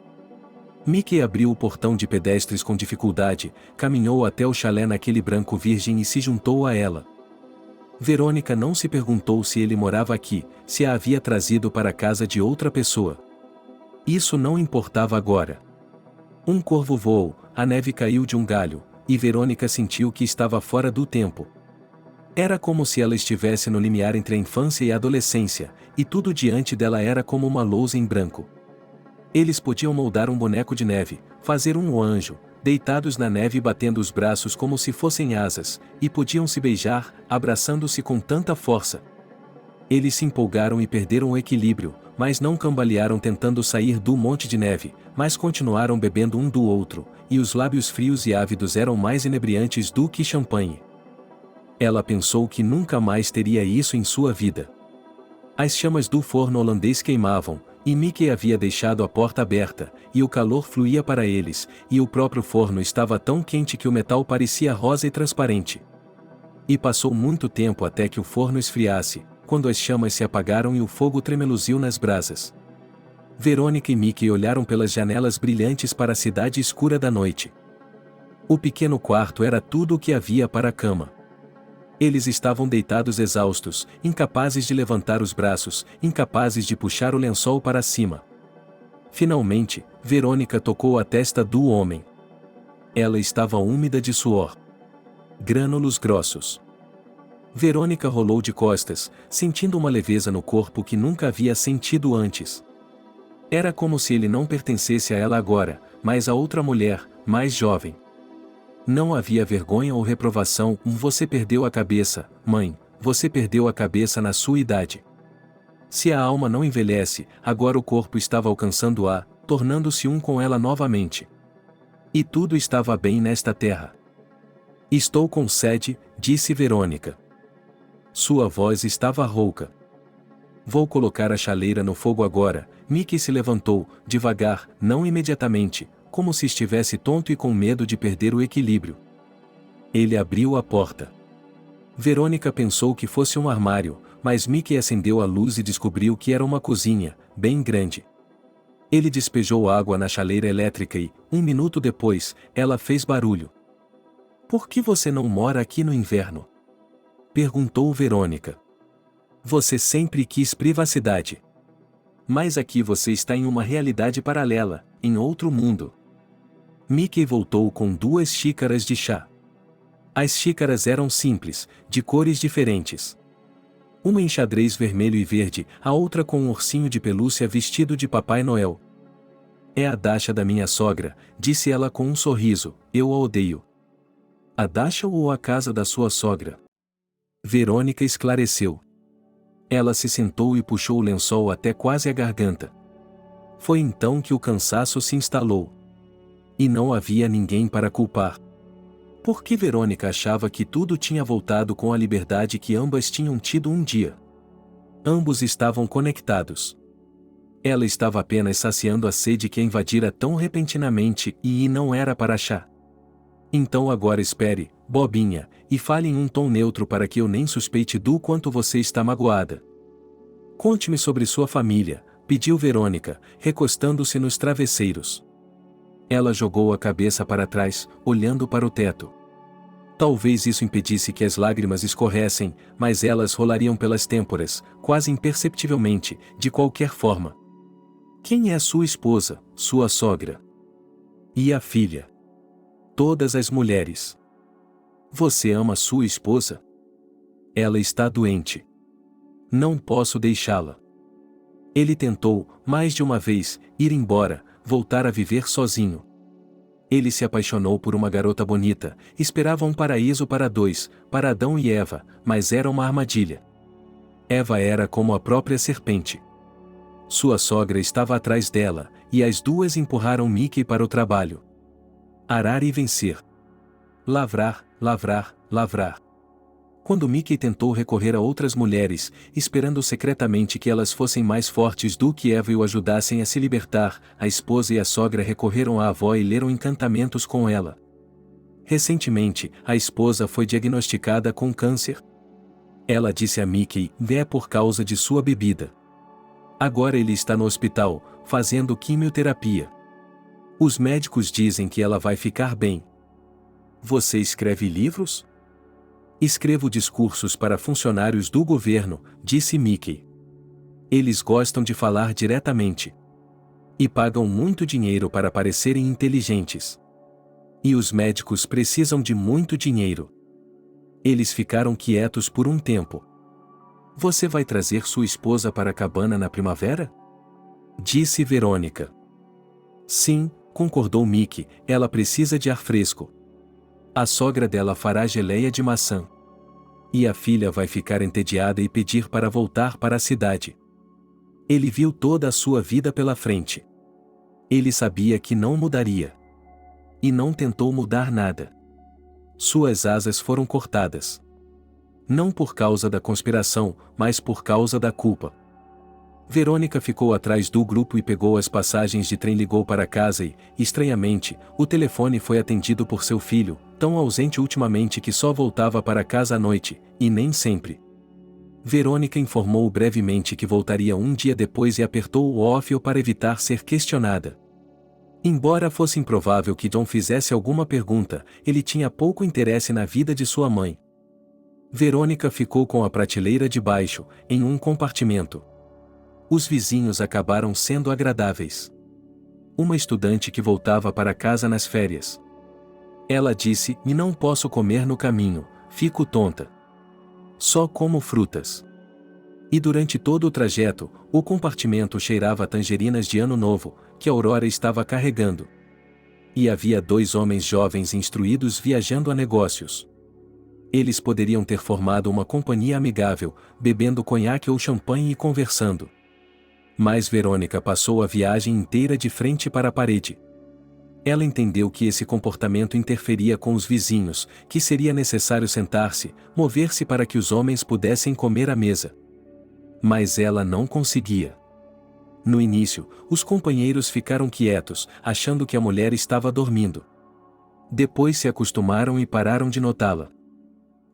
Mickey abriu o portão de pedestres com dificuldade, caminhou até o chalé naquele branco virgem e se juntou a ela. Verônica não se perguntou se ele morava aqui, se a havia trazido para a casa de outra pessoa. Isso não importava agora. Um corvo voou, a neve caiu de um galho, e Verônica sentiu que estava fora do tempo. Era como se ela estivesse no limiar entre a infância e a adolescência, e tudo diante dela era como uma lousa em branco. Eles podiam moldar um boneco de neve, fazer um anjo, deitados na neve batendo os braços como se fossem asas, e podiam se beijar, abraçando-se com tanta força. Eles se empolgaram e perderam o equilíbrio, mas não cambalearam tentando sair do monte de neve, mas continuaram bebendo um do outro, e os lábios frios e ávidos eram mais inebriantes do que champanhe. Ela pensou que nunca mais teria isso em sua vida. As chamas do forno holandês queimavam, e Mickey havia deixado a porta aberta, e o calor fluía para eles, e o próprio forno estava tão quente que o metal parecia rosa e transparente. E passou muito tempo até que o forno esfriasse, quando as chamas se apagaram e o fogo tremeluziu nas brasas. Verônica e Mickey olharam pelas janelas brilhantes para a cidade escura da noite. O pequeno quarto era tudo o que havia para a cama. Eles estavam deitados exaustos, incapazes de levantar os braços, incapazes de puxar o lençol para cima. Finalmente, Verônica tocou a testa do homem. Ela estava úmida de suor. Grânulos grossos. Verônica rolou de costas, sentindo uma leveza no corpo que nunca havia sentido antes. Era como se ele não pertencesse a ela agora, mas a outra mulher, mais jovem. Não havia vergonha ou reprovação. Você perdeu a cabeça, mãe, você perdeu a cabeça na sua idade. Se a alma não envelhece, agora o corpo estava alcançando-a, tornando-se um com ela novamente. E tudo estava bem nesta terra. Estou com sede, disse Verônica. Sua voz estava rouca. Vou colocar a chaleira no fogo agora. Mickey se levantou, devagar, não imediatamente, como se estivesse tonto e com medo de perder o equilíbrio. Ele abriu a porta. Verônica pensou que fosse um armário, mas Mickey acendeu a luz e descobriu que era uma cozinha, bem grande. Ele despejou água na chaleira elétrica e, 1 minuto depois, ela fez barulho. "Por que você não mora aqui no inverno?" perguntou Verônica. "Você sempre quis privacidade. Mas aqui você está em uma realidade paralela, em outro mundo." Mickey voltou com 2 xícaras de chá. As xícaras eram simples, de cores diferentes. Uma em xadrez vermelho e verde, a outra com um ursinho de pelúcia vestido de Papai Noel. "É a Dasha da minha sogra", disse ela com um sorriso, "eu a odeio." "A Dasha ou a casa da sua sogra?" Verônica esclareceu. Ela se sentou e puxou o lençol até quase a garganta. Foi então que o cansaço se instalou. E não havia ninguém para culpar. Por que Verônica achava que tudo tinha voltado com a liberdade que ambas tinham tido um dia? Ambos estavam conectados. Ela estava apenas saciando a sede que a invadira tão repentinamente e não era para chá. "Então agora espere, bobinha, e fale em um tom neutro para que eu nem suspeite do quanto você está magoada. Conte-me sobre sua família", pediu Verônica, recostando-se nos travesseiros. Ela jogou a cabeça para trás, olhando para o teto. Talvez isso impedisse que as lágrimas escorressem, mas elas rolariam pelas têmporas, quase imperceptivelmente, de qualquer forma. "Quem é sua esposa, sua sogra? E a filha?" "Todas as mulheres." "Você ama sua esposa?" "Ela está doente. Não posso deixá-la." Ele tentou, mais de uma vez, ir embora, voltar a viver sozinho. Ele se apaixonou por uma garota bonita, esperava um paraíso para 2, para Adão e Eva, mas era uma armadilha. Eva era como a própria serpente. Sua sogra estava atrás dela, e as duas empurraram Mickey para o trabalho. Arar e vencer. Lavrar, lavrar, lavrar. Quando Mickey tentou recorrer a outras mulheres, esperando secretamente que elas fossem mais fortes do que Eva e o ajudassem a se libertar, a esposa e a sogra recorreram à avó e leram encantamentos com ela. Recentemente, a esposa foi diagnosticada com câncer. Ela disse a Mickey, é por causa de sua bebida. Agora ele está no hospital, fazendo quimioterapia. Os médicos dizem que ela vai ficar bem. Você escreve livros? Escrevo discursos para funcionários do governo, disse Mickey. Eles gostam de falar diretamente. E pagam muito dinheiro para parecerem inteligentes. E os médicos precisam de muito dinheiro. Eles ficaram quietos por um tempo. Você vai trazer sua esposa para a cabana na primavera? Disse Verônica. Sim, concordou Mickey, ela precisa de ar fresco. A sogra dela fará geleia de maçã. E a filha vai ficar entediada e pedir para voltar para a cidade. Ele viu toda a sua vida pela frente. Ele sabia que não mudaria. E não tentou mudar nada. Suas asas foram cortadas. Não por causa da conspiração, mas por causa da culpa. Verônica ficou atrás do grupo e pegou as passagens de trem, ligou para casa e, estranhamente, o telefone foi atendido por seu filho, tão ausente ultimamente que só voltava para casa à noite, e nem sempre. Verônica informou brevemente que voltaria um dia depois e apertou o off para evitar ser questionada. Embora fosse improvável que John fizesse alguma pergunta, ele tinha pouco interesse na vida de sua mãe. Verônica ficou com a prateleira de baixo, em um compartimento. Os vizinhos acabaram sendo agradáveis. Uma estudante que voltava para casa nas férias. Ela disse, e não posso comer no caminho, fico tonta. Só como frutas. E durante todo o trajeto, o compartimento cheirava a tangerinas de ano novo, que Aurora estava carregando. E havia 2 homens jovens instruídos viajando a negócios. Eles poderiam ter formado uma companhia amigável, bebendo conhaque ou champanhe e conversando. Mas Verônica passou a viagem inteira de frente para a parede. Ela entendeu que esse comportamento interferia com os vizinhos, que seria necessário sentar-se, mover-se para que os homens pudessem comer à mesa. Mas ela não conseguia. No início, os companheiros ficaram quietos, achando que a mulher estava dormindo. Depois se acostumaram e pararam de notá-la.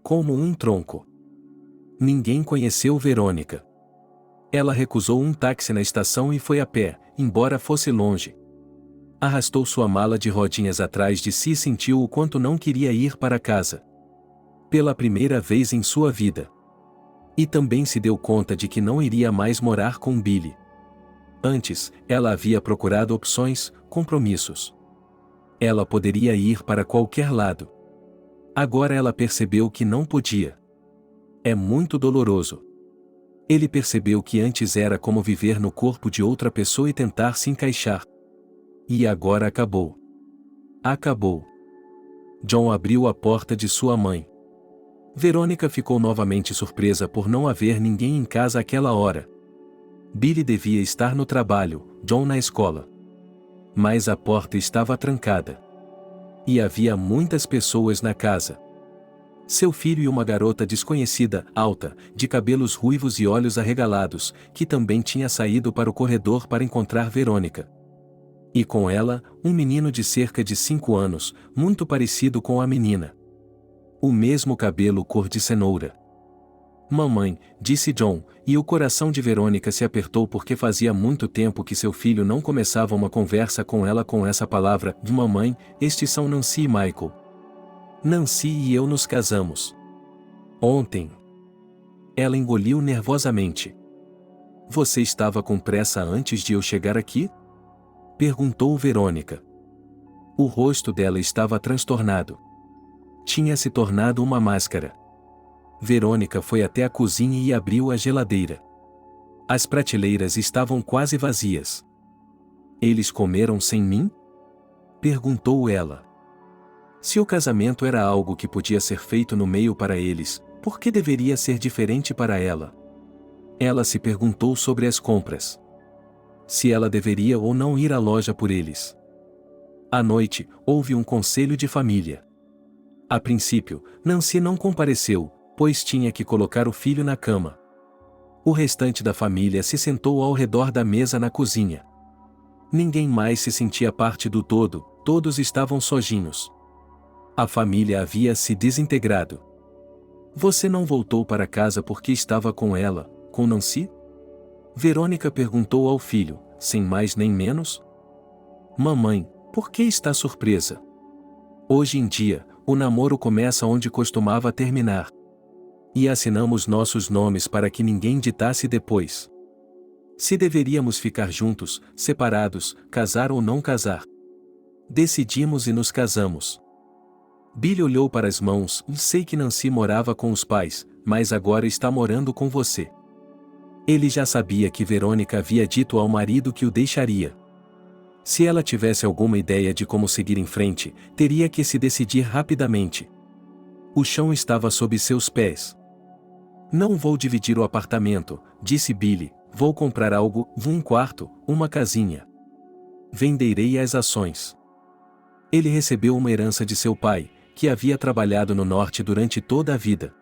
Como um tronco. Ninguém conheceu Verônica. Ela recusou um táxi na estação e foi a pé, embora fosse longe. Arrastou sua mala de rodinhas atrás de si e sentiu o quanto não queria ir para casa. Pela primeira vez em sua vida. E também se deu conta de que não iria mais morar com Billy. Antes, ela havia procurado opções, compromissos. Ela poderia ir para qualquer lado. Agora ela percebeu que não podia. É muito doloroso. Ele percebeu que antes era como viver no corpo de outra pessoa e tentar se encaixar. E agora acabou. Acabou. John abriu a porta de sua mãe. Verônica ficou novamente surpresa por não haver ninguém em casa àquela hora. Billy devia estar no trabalho, John na escola. Mas a porta estava trancada. E havia muitas pessoas na casa. Seu filho e uma garota desconhecida, alta, de cabelos ruivos e olhos arregalados, que também tinha saído para o corredor para encontrar Verônica. E com ela, um menino de cerca de 5 anos, muito parecido com a menina. O mesmo cabelo cor de cenoura. Mamãe, disse John, e o coração de Verônica se apertou porque fazia muito tempo que seu filho não começava uma conversa com ela com essa palavra, de mamãe, estes são Nancy e Michael. Nancy e eu nos casamos. Ontem. Ela engoliu nervosamente. Você estava com pressa antes de eu chegar aqui? Perguntou Verônica. O rosto dela estava transtornado. Tinha se tornado uma máscara. Verônica foi até a cozinha e abriu a geladeira. As prateleiras estavam quase vazias. Eles comeram sem mim? Perguntou ela. Se o casamento era algo que podia ser feito no meio para eles, por que deveria ser diferente para ela? Ela se perguntou sobre as compras. Se ela deveria ou não ir à loja por eles. À noite, houve um conselho de família. A princípio, Nancy não compareceu, pois tinha que colocar o filho na cama. O restante da família se sentou ao redor da mesa na cozinha. Ninguém mais se sentia parte do todo, todos estavam sozinhos. A família havia se desintegrado. Você não voltou para casa porque estava com ela, com Nancy? Verônica perguntou ao filho, sem mais nem menos. Mamãe, por que está surpresa? Hoje em dia, o namoro começa onde costumava terminar. E assinamos nossos nomes para que ninguém ditasse depois. Se deveríamos ficar juntos, separados, casar ou não casar. Decidimos e nos casamos. Billy olhou para as mãos, sei que Nancy morava com os pais, mas agora está morando com você. Ele já sabia que Verônica havia dito ao marido que o deixaria. Se ela tivesse alguma ideia de como seguir em frente, teria que se decidir rapidamente. O chão estava sob seus pés. Não vou dividir o apartamento, disse Billy, vou comprar algo, um quarto, uma casinha. Venderei as ações. Ele recebeu uma herança de seu pai, que havia trabalhado no norte durante toda a vida.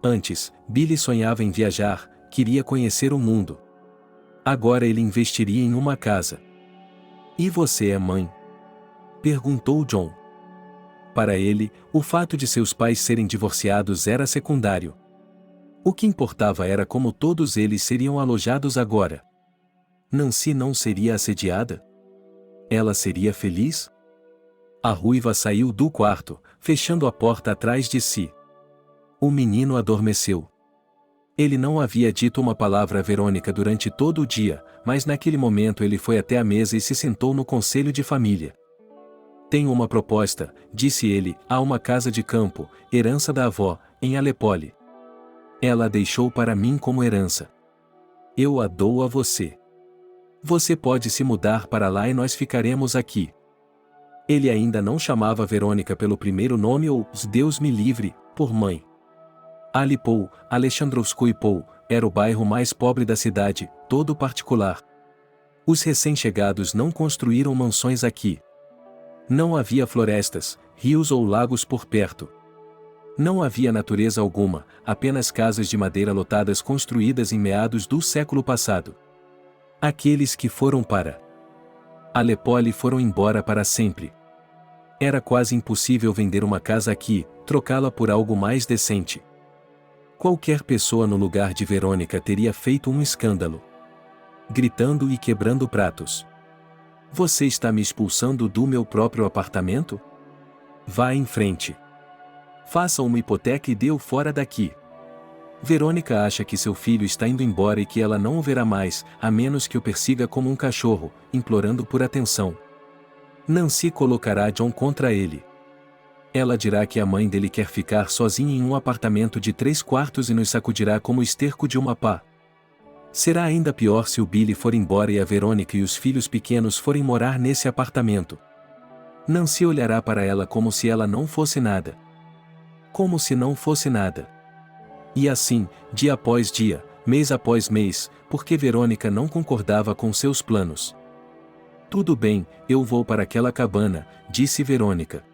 Antes, Billy sonhava em viajar, queria conhecer o mundo. Agora ele investiria em uma casa. E você é mãe? Perguntou John. Para ele, o fato de seus pais serem divorciados era secundário. O que importava era como todos eles seriam alojados agora. Nancy não seria assediada? Ela seria feliz? A ruiva saiu do quarto, fechando a porta atrás de si. O menino adormeceu. Ele não havia dito uma palavra a Verônica durante todo o dia, mas naquele momento ele foi até a mesa e se sentou no conselho de família. Tenho uma proposta, disse ele, há uma casa de campo, herança da avó, em Alepole. Ela a deixou para mim como herança. Eu a dou a você. Você pode se mudar para lá e nós ficaremos aqui. Ele ainda não chamava Verônica pelo primeiro nome ou, Deus me livre, por mãe. Alipol, Alexandrovskoye-Pol, era o bairro mais pobre da cidade, todo particular. Os recém-chegados não construíram mansões aqui. Não havia florestas, rios ou lagos por perto. Não havia natureza alguma, apenas casas de madeira lotadas construídas em meados do século passado. Aqueles que foram para Alepoli foram embora para sempre. Era quase impossível vender uma casa aqui, trocá-la por algo mais decente. Qualquer pessoa no lugar de Verônica teria feito um escândalo, gritando e quebrando pratos. Você está me expulsando do meu próprio apartamento? Vá em frente. Faça uma hipoteca e dê-o fora daqui. Verônica acha que seu filho está indo embora e que ela não o verá mais, a menos que o persiga como um cachorro, implorando por atenção. Nancy colocará John contra ele. Ela dirá que a mãe dele quer ficar sozinha em um apartamento de 3 quartos e nos sacudirá como o esterco de uma pá. Será ainda pior se o Billy for embora e a Verônica e os filhos pequenos forem morar nesse apartamento. Nancy olhará para ela como se ela não fosse nada. Como se não fosse nada. E assim, dia após dia, mês após mês, porque Verônica não concordava com seus planos. Tudo bem, eu vou para aquela cabana, disse Verônica.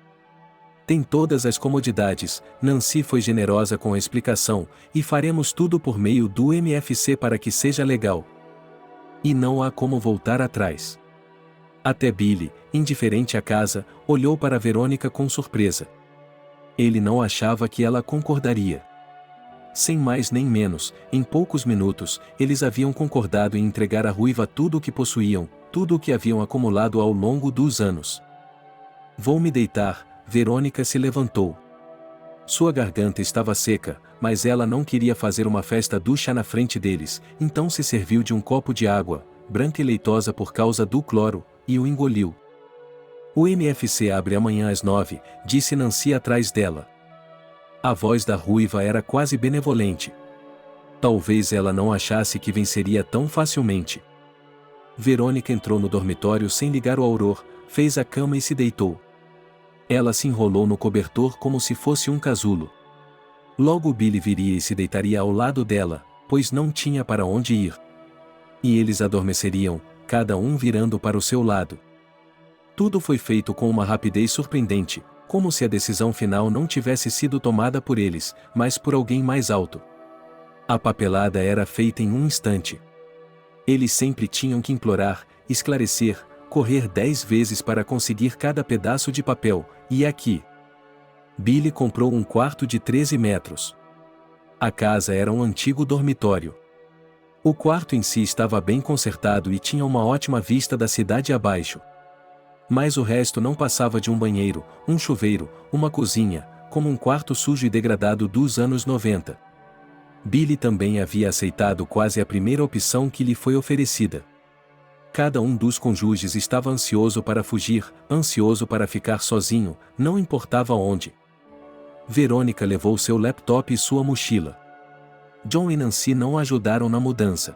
Tem todas as comodidades, Nancy foi generosa com a explicação, e faremos tudo por meio do MFC para que seja legal. E não há como voltar atrás. Até Billy, indiferente à casa, olhou para Verônica com surpresa. Ele não achava que ela concordaria. Sem mais nem menos, em poucos minutos, eles haviam concordado em entregar à ruiva tudo o que possuíam, tudo o que haviam acumulado ao longo dos anos. Vou me deitar. Verônica se levantou. Sua garganta estava seca, mas ela não queria fazer uma festa do chá na frente deles, então se serviu de um copo de água, branca e leitosa por causa do cloro, e o engoliu. O MFC abre amanhã às 9, disse Nancy atrás dela. A voz da ruiva era quase benevolente. Talvez ela não achasse que venceria tão facilmente. Verônica entrou no dormitório sem ligar o auror, fez a cama e se deitou. Ela se enrolou no cobertor como se fosse um casulo. Logo Billy viria e se deitaria ao lado dela, pois não tinha para onde ir. E eles adormeceriam, cada um virando para o seu lado. Tudo foi feito com uma rapidez surpreendente, como se a decisão final não tivesse sido tomada por eles, mas por alguém mais alto. A papelada era feita em um instante. Eles sempre tinham que implorar, esclarecer, correr 10 vezes para conseguir cada pedaço de papel, e aqui. Billy comprou um quarto de 13 metros. A casa era um antigo dormitório. O quarto em si estava bem consertado e tinha uma ótima vista da cidade abaixo. Mas o resto não passava de um banheiro, um chuveiro, uma cozinha, como um quarto sujo e degradado dos anos 90. Billy também havia aceitado quase a primeira opção que lhe foi oferecida. Cada um dos cônjuges estava ansioso para fugir, ansioso para ficar sozinho, não importava onde. Verônica levou seu laptop e sua mochila. John e Nancy não ajudaram na mudança.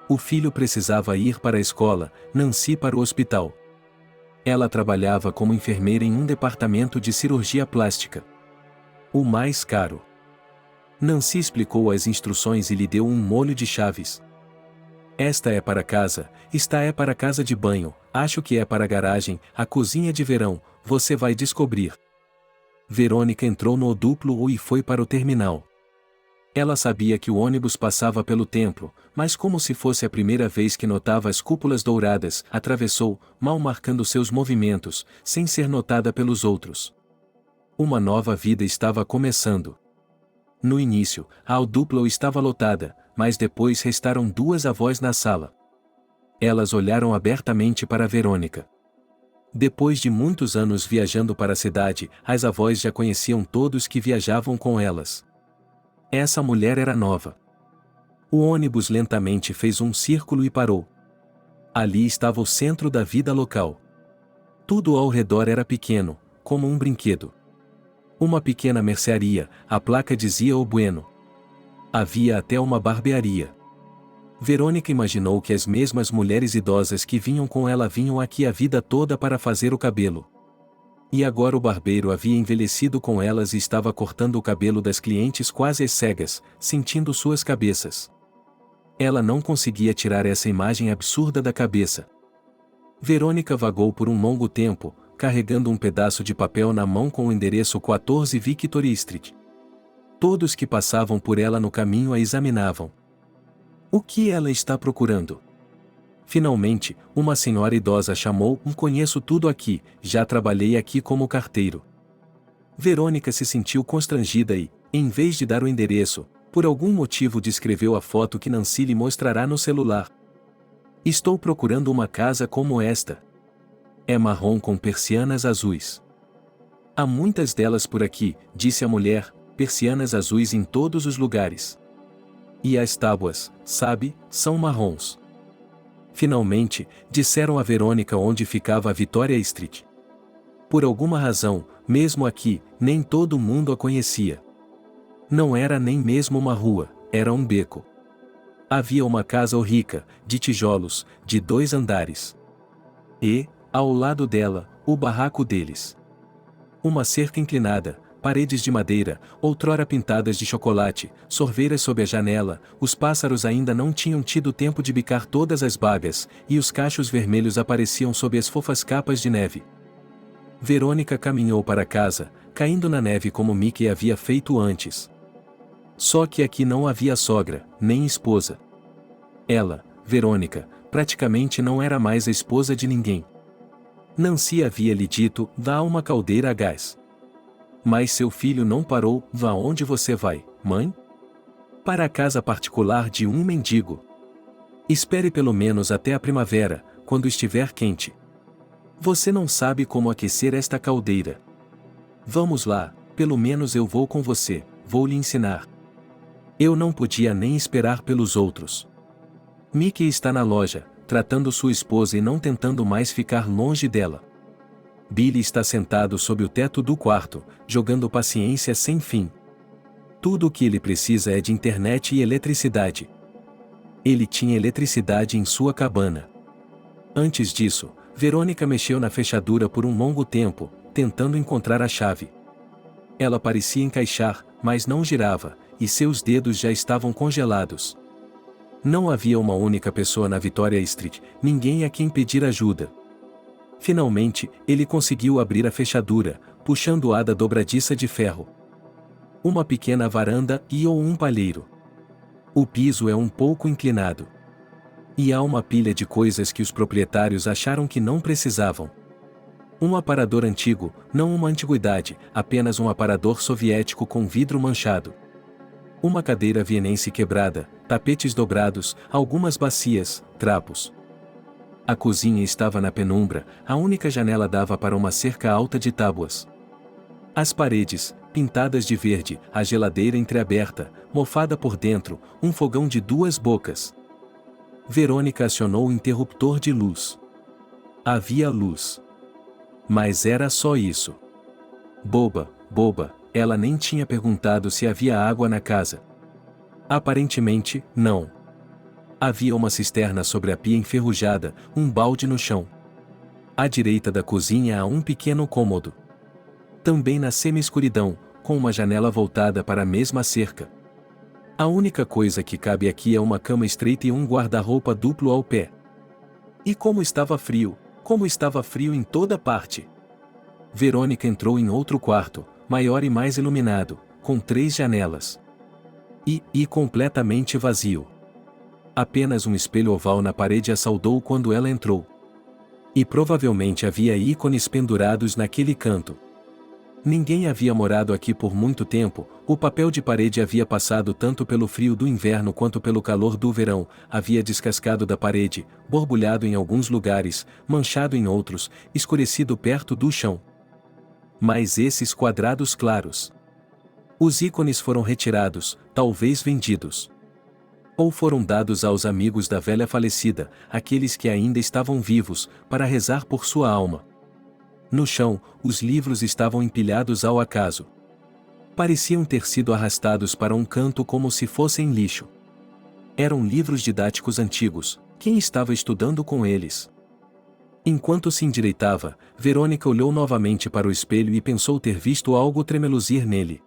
O filho precisava ir para a escola, Nancy para o hospital. Ela trabalhava como enfermeira em um departamento de cirurgia plástica. O mais caro. Nancy explicou as instruções e lhe deu um molho de chaves. Esta é para casa, esta é para casa de banho, acho que é para a garagem, a cozinha de verão, você vai descobrir. Verônica entrou no duplo e foi para o terminal. Ela sabia que o ônibus passava pelo templo, mas como se fosse a primeira vez que notava as cúpulas douradas, atravessou, mal marcando seus movimentos, sem ser notada pelos outros. Uma nova vida estava começando. No início, a duplo estava lotada, mas depois restaram 2 avós na sala. Elas olharam abertamente para Verônica. Depois de muitos anos viajando para a cidade, as avós já conheciam todos que viajavam com elas. Essa mulher era nova. O ônibus lentamente fez um círculo e parou. Ali estava o centro da vida local. Tudo ao redor era pequeno, como um brinquedo. Uma pequena mercearia, a placa dizia O Bueno. Havia até uma barbearia. Verônica imaginou que as mesmas mulheres idosas que vinham com ela vinham aqui a vida toda para fazer o cabelo. E agora o barbeiro havia envelhecido com elas e estava cortando o cabelo das clientes quase às cegas, sentindo suas cabeças. Ela não conseguia tirar essa imagem absurda da cabeça. Verônica vagou por um longo tempo, carregando um pedaço de papel na mão com o endereço 14 Victory Street. Todos que passavam por ela no caminho a examinavam. O que ela está procurando? Finalmente, uma senhora idosa chamou: conheço tudo aqui, já trabalhei aqui como carteiro. Verônica se sentiu constrangida e, em vez de dar o endereço, por algum motivo descreveu a foto que Nancy lhe mostrará no celular. Estou procurando uma casa como esta. É marrom com persianas azuis. Há muitas delas por aqui, disse a mulher, persianas azuis em todos os lugares. E as tábuas, sabe, são marrons. Finalmente, disseram a Verônica onde ficava a Victoria Street. Por alguma razão, mesmo aqui, nem todo mundo a conhecia. Não era nem mesmo uma rua, era um beco. Havia uma casa rica, de tijolos, de 2 andares. E, ao lado dela, o barraco deles. Uma cerca inclinada, paredes de madeira, outrora pintadas de chocolate, sorveiras sob a janela, os pássaros ainda não tinham tido tempo de bicar todas as bagas, e os cachos vermelhos apareciam sob as fofas capas de neve. Verônica caminhou para casa, caindo na neve como Mickey havia feito antes. Só que aqui não havia sogra, nem esposa. Ela, Verônica, praticamente não era mais a esposa de ninguém. Nancy havia lhe dito: vá a uma caldeira a gás. Mas seu filho não parou. Vá onde você vai, mãe? Para a casa particular de um mendigo. Espere pelo menos até a primavera, quando estiver quente. Você não sabe como aquecer esta caldeira. Vamos lá, pelo menos eu vou com você, vou lhe ensinar. Eu não podia nem esperar pelos outros. Mickey está na loja, tratando sua esposa e não tentando mais ficar longe dela. Billy está sentado sob o teto do quarto, jogando paciência sem fim. Tudo o que ele precisa é de internet e eletricidade. Ele tinha eletricidade em sua cabana. Antes disso, Verônica mexeu na fechadura por um longo tempo, tentando encontrar a chave. Ela parecia encaixar, mas não girava, e seus dedos já estavam congelados. Não havia uma única pessoa na Victoria Street, ninguém a quem pedir ajuda. Finalmente, ele conseguiu abrir a fechadura, puxando-a da dobradiça de ferro. Uma pequena varanda ou um palheiro. O piso é um pouco inclinado. E há uma pilha de coisas que os proprietários acharam que não precisavam. Um aparador antigo, não uma antiguidade, apenas um aparador soviético com vidro manchado. Uma cadeira vienense quebrada, tapetes dobrados, algumas bacias, trapos. A cozinha estava na penumbra, a única janela dava para uma cerca alta de tábuas. As paredes, pintadas de verde, a geladeira entreaberta, mofada por dentro, um fogão de 2 bocas. Verônica acionou o interruptor de luz. Havia luz. Mas era só isso. Boba, ela nem tinha perguntado se havia água na casa. Aparentemente, não. Havia uma cisterna sobre a pia enferrujada, um balde no chão. À direita da cozinha há um pequeno cômodo. Também na semi-escuridão, com uma janela voltada para a mesma cerca. A única coisa que cabe aqui é uma cama estreita e um guarda-roupa duplo ao pé. E como estava frio em toda parte. Verônica entrou em outro quarto, maior e mais iluminado, com 3 janelas. E completamente vazio. Apenas um espelho oval na parede a saudou quando ela entrou. E provavelmente havia ícones pendurados naquele canto. Ninguém havia morado aqui por muito tempo, o papel de parede havia passado tanto pelo frio do inverno quanto pelo calor do verão, havia descascado da parede, borbulhado em alguns lugares, manchado em outros, escurecido perto do chão. Mas esses quadrados claros. Os ícones foram retirados, talvez vendidos. Ou foram dados aos amigos da velha falecida, aqueles que ainda estavam vivos, para rezar por sua alma. No chão, os livros estavam empilhados ao acaso. Pareciam ter sido arrastados para um canto como se fossem lixo. Eram livros didáticos antigos, quem estava estudando com eles? Enquanto se endireitava, Verônica olhou novamente para o espelho e pensou ter visto algo tremeluzir nele.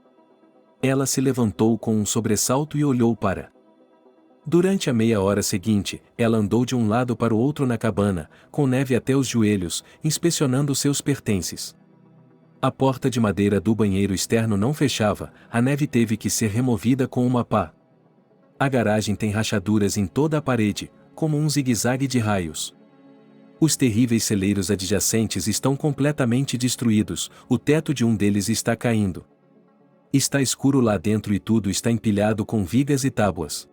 Ela se levantou com um sobressalto e olhou para. Durante a meia hora seguinte, ela andou de um lado para o outro na cabana, com neve até os joelhos, inspecionando seus pertences. A porta de madeira do banheiro externo não fechava, a neve teve que ser removida com uma pá. A garagem tem rachaduras em toda a parede, como um zigue-zague de raios. Os terríveis celeiros adjacentes estão completamente destruídos, o teto de um deles está caindo. Está escuro lá dentro e tudo está empilhado com vigas e tábuas.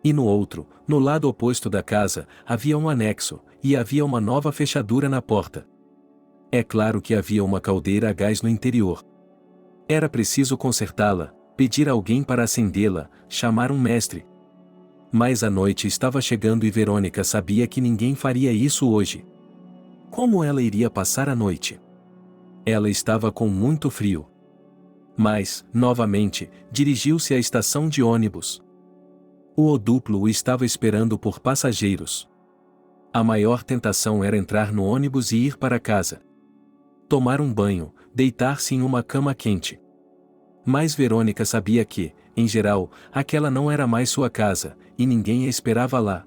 E no outro, no lado oposto da casa, havia um anexo, e havia uma nova fechadura na porta. É claro que havia uma caldeira a gás no interior. Era preciso consertá-la, pedir a alguém para acendê-la, chamar um mestre. Mas a noite estava chegando e Verônica sabia que ninguém faria isso hoje. Como ela iria passar a noite? Ela estava com muito frio. Mas, novamente, dirigiu-se à estação de ônibus. O duplo o estava esperando por passageiros. A maior tentação era entrar no ônibus e ir para casa. Tomar um banho, deitar-se em uma cama quente. Mas Verônica sabia que, em geral, aquela não era mais sua casa, e ninguém a esperava lá.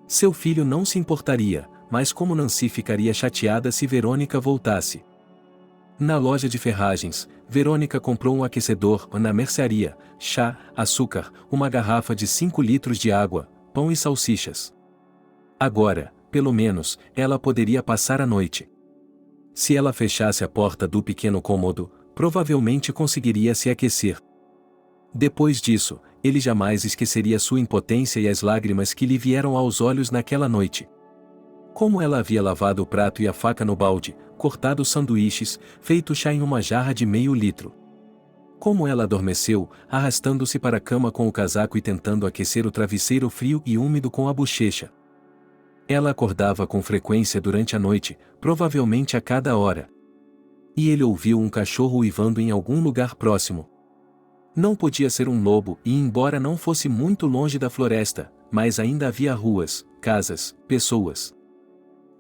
Seu filho não se importaria, mas como Nancy ficaria chateada se Verônica voltasse. Na loja de ferragens, Verônica comprou um aquecedor, na mercearia, chá, açúcar, uma garrafa de 5 litros de água, pão e salsichas. Agora, pelo menos, ela poderia passar a noite. Se ela fechasse a porta do pequeno cômodo, provavelmente conseguiria se aquecer. Depois disso, ele jamais esqueceria sua impotência e as lágrimas que lhe vieram aos olhos naquela noite. Como ela havia lavado o prato e a faca no balde, cortado os sanduíches, feito chá em uma jarra de meio litro. Como ela adormeceu, arrastando-se para a cama com o casaco e tentando aquecer o travesseiro frio e úmido com a bochecha. Ela acordava com frequência durante a noite, provavelmente a cada hora. E ele ouviu um cachorro uivando em algum lugar próximo. Não podia ser um lobo, e embora não fosse muito longe da floresta, mas ainda havia ruas, casas, pessoas.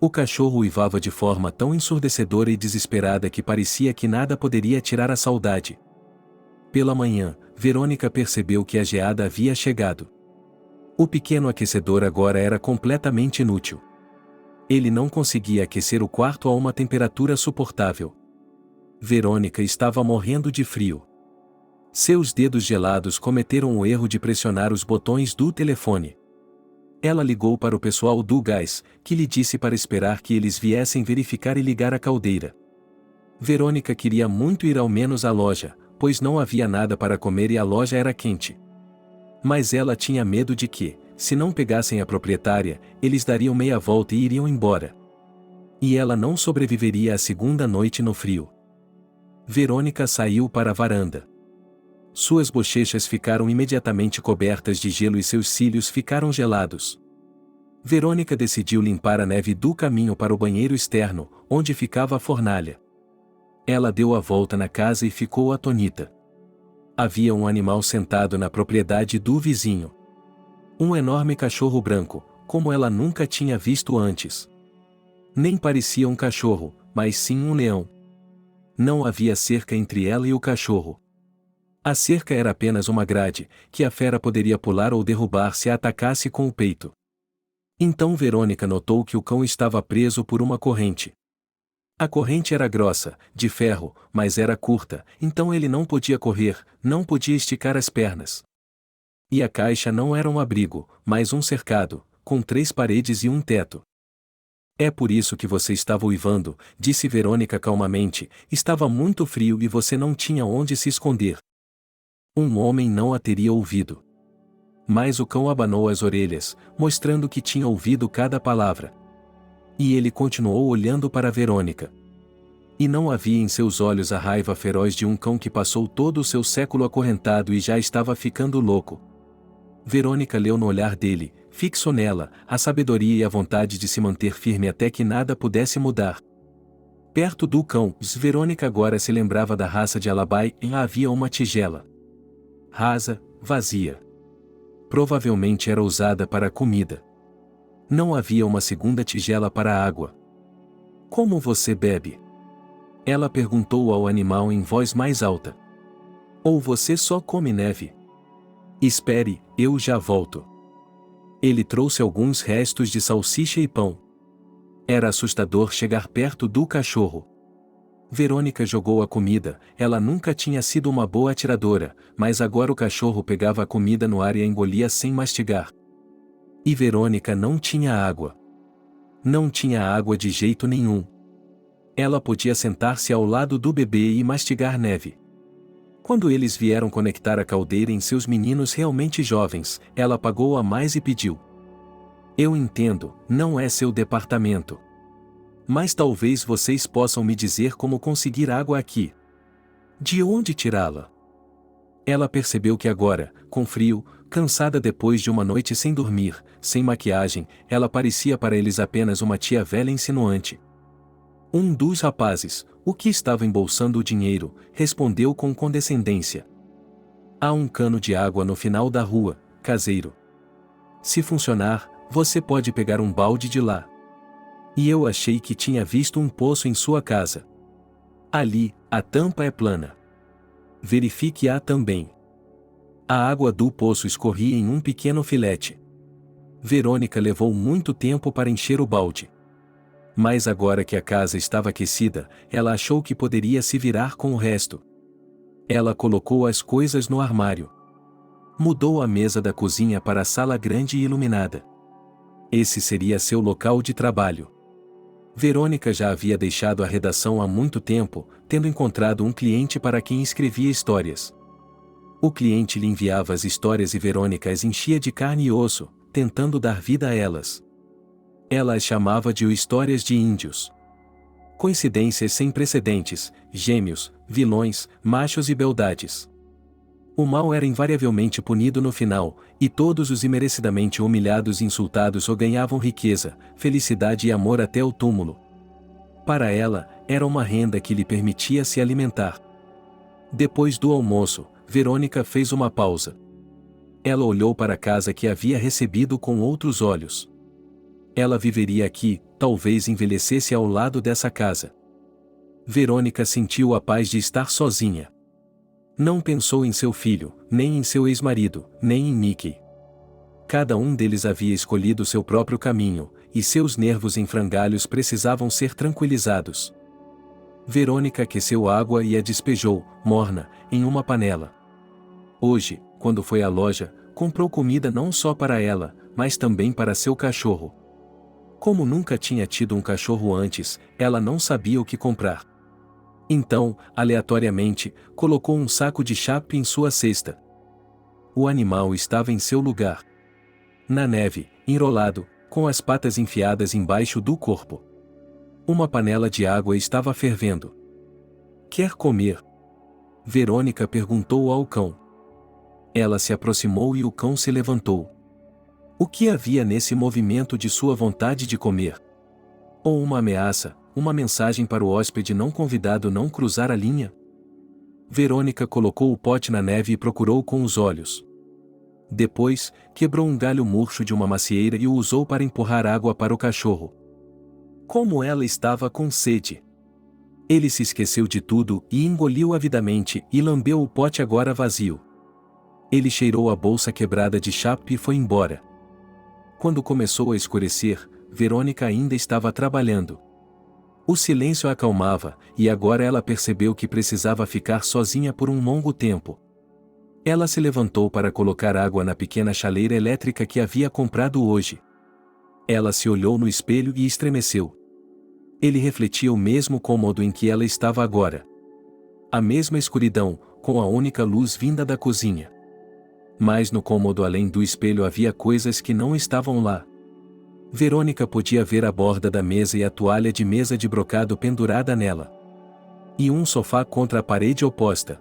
O cachorro uivava de forma tão ensurdecedora e desesperada que parecia que nada poderia tirar a saudade. Pela manhã, Verônica percebeu que a geada havia chegado. O pequeno aquecedor agora era completamente inútil. Ele não conseguia aquecer o quarto a uma temperatura suportável. Verônica estava morrendo de frio. Seus dedos gelados cometeram o erro de pressionar os botões do telefone. Ela ligou para o pessoal do gás, que lhe disse para esperar que eles viessem verificar e ligar a caldeira. Verônica queria muito ir ao menos à loja, pois não havia nada para comer e a loja era quente. Mas ela tinha medo de que, se não pegassem a proprietária, eles dariam meia volta e iriam embora. E ela não sobreviveria à segunda noite no frio. Verônica saiu para a varanda. Suas bochechas ficaram imediatamente cobertas de gelo e seus cílios ficaram gelados. Verônica decidiu limpar a neve do caminho para o banheiro externo, onde ficava a fornalha. Ela deu a volta na casa e ficou atônita. Havia um animal sentado na propriedade do vizinho. Um enorme cachorro branco, como ela nunca tinha visto antes. Nem parecia um cachorro, mas sim um leão. Não havia cerca entre ela e o cachorro. A cerca era apenas uma grade, que a fera poderia pular ou derrubar se a atacasse com o peito. Então Verônica notou que o cão estava preso por uma corrente. A corrente era grossa, de ferro, mas era curta, então ele não podia correr, não podia esticar as pernas. E a caixa não era um abrigo, mas um cercado, com 3 paredes e um teto. É por isso que você estava uivando, disse Verônica calmamente, estava muito frio e você não tinha onde se esconder. Um homem não a teria ouvido. Mas o cão abanou as orelhas, mostrando que tinha ouvido cada palavra. E ele continuou olhando para Verônica. E não havia em seus olhos a raiva feroz de um cão que passou todo o seu século acorrentado e já estava ficando louco. Verônica leu no olhar dele, fixo nela, a sabedoria e a vontade de se manter firme até que nada pudesse mudar. Perto do cão, Verônica agora se lembrava da raça de Alabai e lá havia uma tigela. Rasa, vazia. Provavelmente era usada para a comida. Não havia uma segunda tigela para a água. Como você bebe? Ela perguntou ao animal em voz mais alta. Ou você só come neve? Espere, eu já volto. Ele trouxe alguns restos de salsicha e pão. Era assustador chegar perto do cachorro. Verônica jogou a comida, ela nunca tinha sido uma boa atiradora, mas agora o cachorro pegava a comida no ar e a engolia sem mastigar. E Verônica não tinha água. Não tinha água de jeito nenhum. Ela podia sentar-se ao lado do bebê e mastigar neve. Quando eles vieram conectar a caldeira em seus meninos realmente jovens, ela pagou a mais e pediu: "Eu entendo, não é seu departamento. Mas talvez vocês possam me dizer como conseguir água aqui. De onde tirá-la?" Ela percebeu que agora, com frio, cansada depois de uma noite sem dormir, sem maquiagem, ela parecia para eles apenas uma tia velha insinuante. Um dos rapazes, o que estava embolsando o dinheiro, respondeu com condescendência: "Há um cano de água no final da rua, caseiro. Se funcionar, você pode pegar um balde de lá. E eu achei que tinha visto um poço em sua casa. Ali, a tampa é plana. Verifique-a também." A água do poço escorria em um pequeno filete. Verônica levou muito tempo para encher o balde. Mas agora que a casa estava aquecida, ela achou que poderia se virar com o resto. Ela colocou as coisas no armário. Mudou a mesa da cozinha para a sala grande e iluminada. Esse seria seu local de trabalho. Verônica já havia deixado a redação há muito tempo, tendo encontrado um cliente para quem escrevia histórias. O cliente lhe enviava as histórias e Verônica as enchia de carne e osso, tentando dar vida a elas. Ela as chamava de histórias de índios. Coincidências sem precedentes, gêmeos, vilões, machos e beldades. O mal era invariavelmente punido no final, e todos os imerecidamente humilhados e insultados ou ganhavam riqueza, felicidade e amor até o túmulo. Para ela, era uma renda que lhe permitia se alimentar. Depois do almoço, Verônica fez uma pausa. Ela olhou para a casa que havia recebido com outros olhos. Ela viveria aqui, talvez envelhecesse ao lado dessa casa. Verônica sentiu a paz de estar sozinha. Não pensou em seu filho, nem em seu ex-marido, nem em Mickey. Cada um deles havia escolhido seu próprio caminho, e seus nervos em frangalhos precisavam ser tranquilizados. Verônica aqueceu água e a despejou, morna, em uma panela. Hoje, quando foi à loja, comprou comida não só para ela, mas também para seu cachorro. Como nunca tinha tido um cachorro antes, ela não sabia o que comprar. Então, aleatoriamente, colocou um saco de chape em sua cesta. O animal estava em seu lugar. Na neve, enrolado, com as patas enfiadas embaixo do corpo. Uma panela de água estava fervendo. "Quer comer?" Verônica perguntou ao cão. Ela se aproximou e o cão se levantou. O que havia nesse movimento de sua vontade de comer? Ou uma ameaça, uma mensagem para o hóspede não convidado não cruzar a linha? Verônica colocou o pote na neve e procurou com os olhos. Depois, quebrou um galho murcho de uma macieira e o usou para empurrar água para o cachorro. Como ela estava com sede! Ele se esqueceu de tudo e engoliu avidamente e lambeu o pote agora vazio. Ele cheirou a bolsa quebrada de chape e foi embora. Quando começou a escurecer, Verônica ainda estava trabalhando. O silêncio a acalmava, e agora ela percebeu que precisava ficar sozinha por um longo tempo. Ela se levantou para colocar água na pequena chaleira elétrica que havia comprado hoje. Ela se olhou no espelho e estremeceu. Ele refletia o mesmo cômodo em que ela estava agora. A mesma escuridão, com a única luz vinda da cozinha. Mas no cômodo além do espelho havia coisas que não estavam lá. Verônica podia ver a borda da mesa e a toalha de mesa de brocado pendurada nela. E um sofá contra a parede oposta.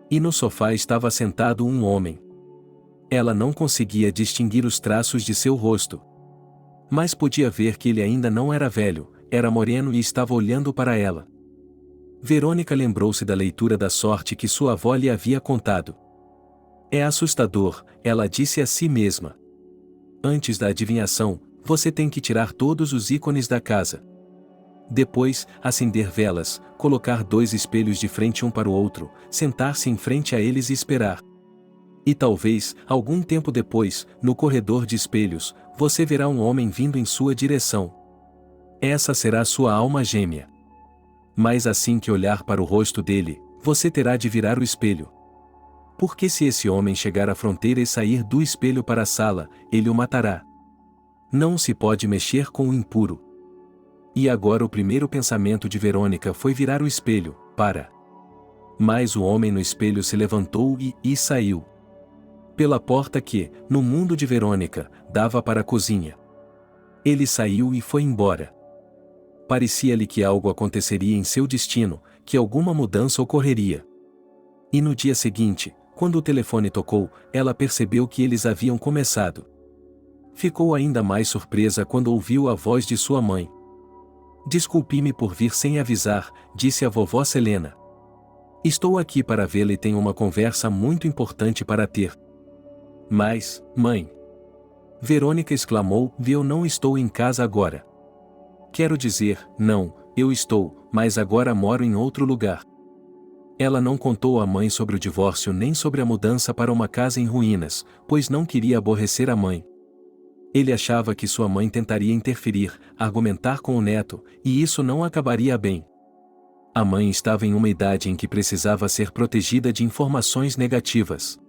E no sofá estava sentado um homem. Ela não conseguia distinguir os traços de seu rosto. Mas podia ver que ele ainda não era velho, era moreno e estava olhando para ela. Verônica lembrou-se da leitura da sorte que sua avó lhe havia contado. É assustador, ela disse a si mesma. Antes da adivinhação, você tem que tirar todos os ícones da casa. Depois, acender velas, colocar 2 espelhos de frente um para o outro, sentar-se em frente a eles e esperar. E talvez, algum tempo depois, no corredor de espelhos, você verá um homem vindo em sua direção. Essa será sua alma gêmea. Mas assim que olhar para o rosto dele, você terá de virar o espelho. Porque se esse homem chegar à fronteira e sair do espelho para a sala, ele o matará. Não se pode mexer com o impuro. E agora o primeiro pensamento de Verônica foi virar o espelho, Mas o homem no espelho se levantou e saiu. Pela porta que, no mundo de Verônica, dava para a cozinha. Ele saiu e foi embora. Parecia-lhe que algo aconteceria em seu destino, que alguma mudança ocorreria. E no dia seguinte, quando o telefone tocou, ela percebeu que eles haviam começado. Ficou ainda mais surpresa quando ouviu a voz de sua mãe. Desculpe-me por vir sem avisar, disse a vovó Selena. Estou aqui para vê-la e tenho uma conversa muito importante para ter. Mas, mãe. Verônica exclamou, eu não estou em casa agora. Quero dizer, não, eu estou, mas agora moro em outro lugar. Ela não contou à mãe sobre o divórcio nem sobre a mudança para uma casa em ruínas, pois não queria aborrecer a mãe. Ele achava que sua mãe tentaria interferir, argumentar com o neto, e isso não acabaria bem. A mãe estava em uma idade em que precisava ser protegida de informações negativas.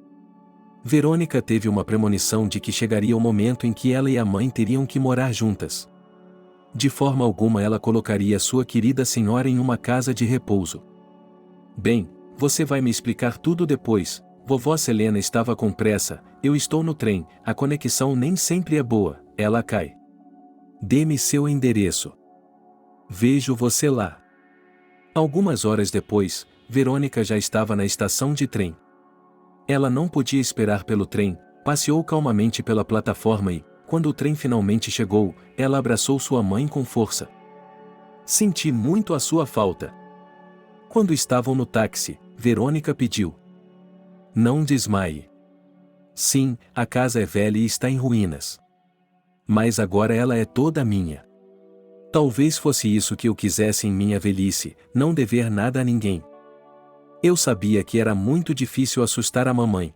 Verônica teve uma premonição de que chegaria o momento em que ela e a mãe teriam que morar juntas. De forma alguma ela colocaria sua querida senhora em uma casa de repouso. Bem, você vai me explicar tudo depois. Vovó Selena estava com pressa, eu estou no trem, a conexão nem sempre é boa, ela cai. Dê-me seu endereço. Vejo você lá. Algumas horas depois, Verônica já estava na estação de trem. Ela não podia esperar pelo trem, passeou calmamente pela plataforma e, quando o trem finalmente chegou, ela abraçou sua mãe com força. Senti muito a sua falta. Quando estavam no táxi, Verônica pediu. Não desmaie. Sim, a casa é velha e está em ruínas. Mas agora ela é toda minha. Talvez fosse isso que eu quisesse em minha velhice, não dever nada a ninguém. Eu sabia que era muito difícil assustar a mamãe.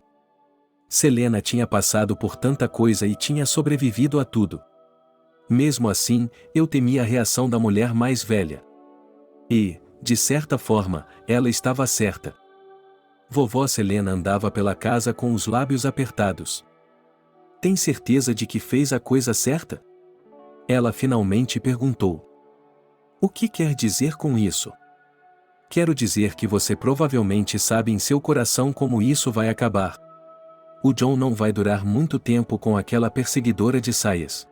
Selena tinha passado por tanta coisa e tinha sobrevivido a tudo. Mesmo assim, eu temia a reação da mulher mais velha. E, de certa forma, ela estava certa. Vovó Selena andava pela casa com os lábios apertados. Tem certeza de que fez a coisa certa? Ela finalmente perguntou. O que quer dizer com isso? Quero dizer que você provavelmente sabe em seu coração como isso vai acabar. O John não vai durar muito tempo com aquela perseguidora de saias.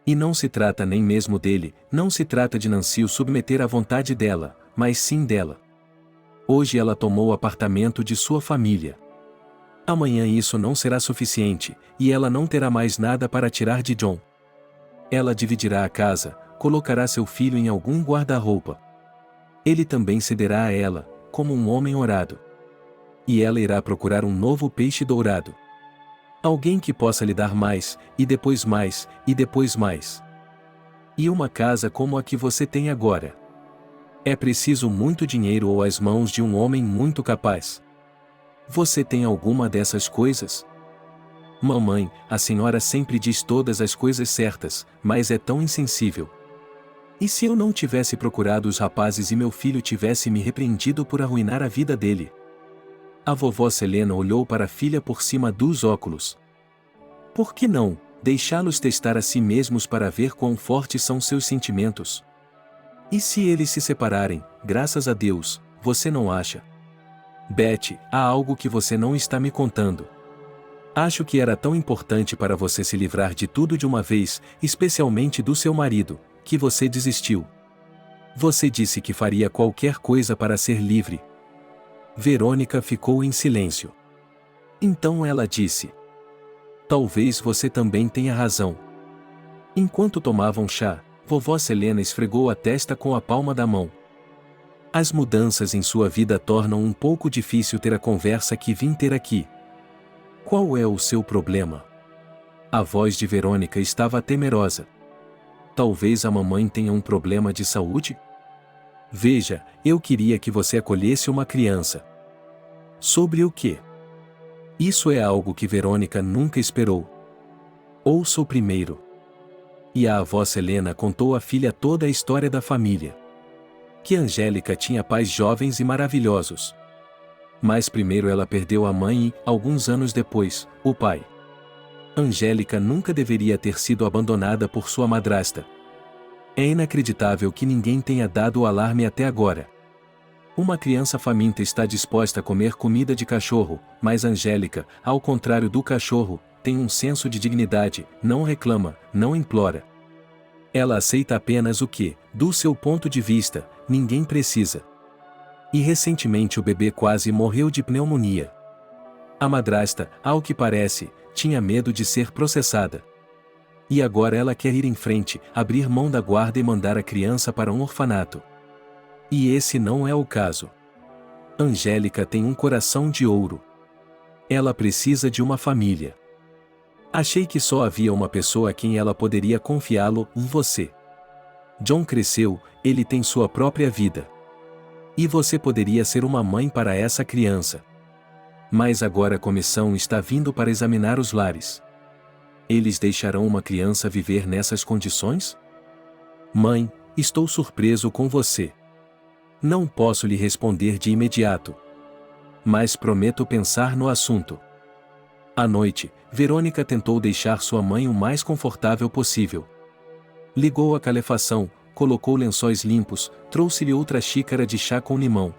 E não se trata nem mesmo dele, não se trata de Nancy o submeter à vontade dela, mas sim dela. Hoje ela tomou o apartamento de sua família. Amanhã isso não será suficiente, e ela não terá mais nada para tirar de John. Ela dividirá a casa, colocará seu filho em algum guarda-roupa. Ele também cederá a ela, como um homem orado. E ela irá procurar um novo peixe dourado. Alguém que possa lhe dar mais, e depois mais, e depois mais. E uma casa como a que você tem agora. É preciso muito dinheiro ou as mãos de um homem muito capaz. Você tem alguma dessas coisas? Mamãe, a senhora sempre diz todas as coisas certas, mas é tão insensível. E se eu não tivesse procurado os rapazes e meu filho tivesse me repreendido por arruinar a vida dele? A vovó Selena olhou para a filha por cima dos óculos. Por que não deixá-los testar a si mesmos para ver quão fortes são seus sentimentos? E se eles se separarem, graças a Deus, você não acha? Betty, há algo que você não está me contando. Acho que era tão importante para você se livrar de tudo de uma vez, especialmente do seu marido, que você desistiu. Você disse que faria qualquer coisa para ser livre. Verônica ficou em silêncio. Então ela disse. Talvez você também tenha razão. Enquanto tomavam chá, vovó Selena esfregou a testa com a palma da mão. As mudanças em sua vida tornam um pouco difícil ter a conversa que vim ter aqui. Qual é o seu problema? A voz de Verônica estava temerosa. Talvez a mamãe tenha um problema de saúde? Veja, eu queria que você acolhesse uma criança. Sobre o quê? Isso é algo que Verônica nunca esperou. Ouça o primeiro. E a avó Selena contou à filha toda a história da família. Que Angélica tinha pais jovens e maravilhosos. Mas primeiro ela perdeu a mãe e, alguns anos depois, o pai. Angélica nunca deveria ter sido abandonada por sua madrasta. É inacreditável que ninguém tenha dado o alarme até agora. Uma criança faminta está disposta a comer comida de cachorro, mas Angélica, ao contrário do cachorro, tem um senso de dignidade, não reclama, não implora. Ela aceita apenas o que, do seu ponto de vista, ninguém precisa. E recentemente o bebê quase morreu de pneumonia. A madrasta, ao que parece, tinha medo de ser processada. E agora ela quer ir em frente, abrir mão da guarda e mandar a criança para um orfanato. E esse não é o caso. Angélica tem um coração de ouro. Ela precisa de uma família. Achei que só havia uma pessoa a quem ela poderia confiá-lo, você. John cresceu, ele tem sua própria vida. E você poderia ser uma mãe para essa criança. Mas agora a comissão está vindo para examinar os lares. Eles deixarão uma criança viver nessas condições? Mãe, estou surpreso com você. Não posso lhe responder de imediato. Mas prometo pensar no assunto. À noite, Verônica tentou deixar sua mãe o mais confortável possível. Ligou a calefação, colocou lençóis limpos, trouxe-lhe outra xícara de chá com limão.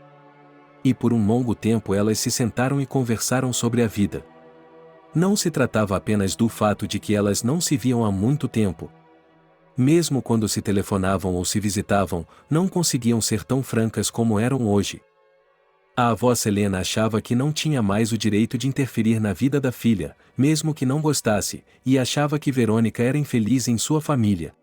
E por um longo tempo elas se sentaram e conversaram sobre a vida. Não se tratava apenas do fato de que elas não se viam há muito tempo. Mesmo quando se telefonavam ou se visitavam, não conseguiam ser tão francas como eram hoje. A avó Selena achava que não tinha mais o direito de interferir na vida da filha, mesmo que não gostasse, e achava que Verônica era infeliz em sua família.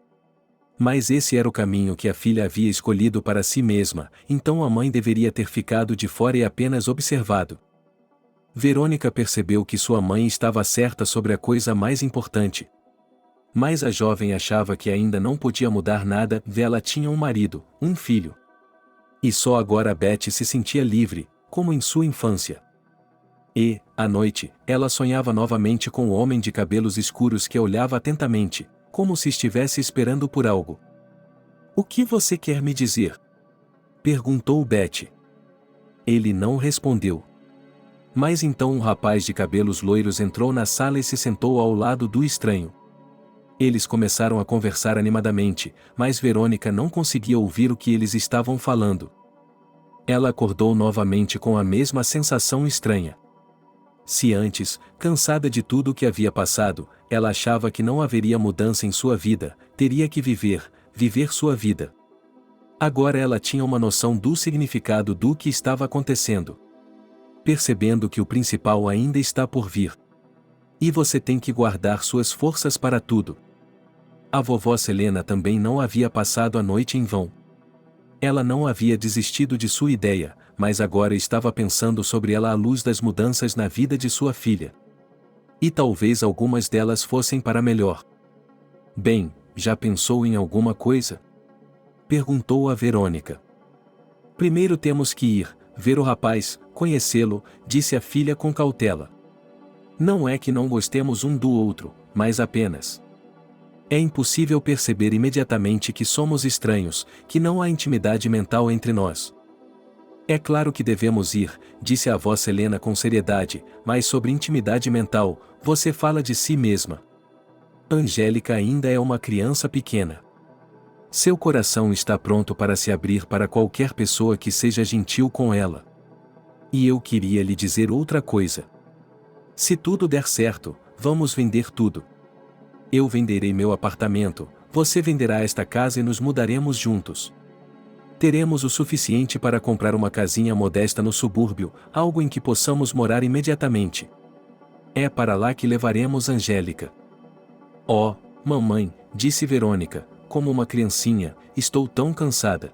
Mas esse era o caminho que a filha havia escolhido para si mesma, então a mãe deveria ter ficado de fora e apenas observado. Verônica percebeu que sua mãe estava certa sobre a coisa mais importante. Mas a jovem achava que ainda não podia mudar nada, ela tinha um marido, um filho. E só agora Beth se sentia livre, como em sua infância. E, à noite, ela sonhava novamente com o homem de cabelos escuros que a olhava atentamente, como se estivesse esperando por algo. "O que você quer me dizer?" perguntou Beth. Ele não respondeu. Mas então um rapaz de cabelos loiros entrou na sala e se sentou ao lado do estranho. Eles começaram a conversar animadamente, mas Verônica não conseguia ouvir o que eles estavam falando. Ela acordou novamente com a mesma sensação estranha. Se antes, cansada de tudo o que havia passado, ela achava que não haveria mudança em sua vida, teria que viver sua vida. Agora ela tinha uma noção do significado do que estava acontecendo. Percebendo que o principal ainda está por vir. E você tem que guardar suas forças para tudo. A vovó Selena também não havia passado a noite em vão. Ela não havia desistido de sua ideia, mas agora estava pensando sobre ela à luz das mudanças na vida de sua filha. E talvez algumas delas fossem para melhor. "Bem, já pensou em alguma coisa?" perguntou a Verônica. "Primeiro temos que ir, ver o rapaz, conhecê-lo", disse a filha com cautela. "Não é que não gostemos um do outro, mas apenas. É impossível perceber imediatamente que somos estranhos, que não há intimidade mental entre nós." "É claro que devemos ir", disse a avó Selena com seriedade, "mas sobre intimidade mental, você fala de si mesma. Angélica ainda é uma criança pequena. Seu coração está pronto para se abrir para qualquer pessoa que seja gentil com ela. E eu queria lhe dizer outra coisa. Se tudo der certo, vamos vender tudo. Eu venderei meu apartamento, você venderá esta casa e nos mudaremos juntos. Teremos o suficiente para comprar uma casinha modesta no subúrbio, algo em que possamos morar imediatamente. É para lá que levaremos Angélica." "Oh, mamãe", disse Verônica, como uma criancinha, "estou tão cansada."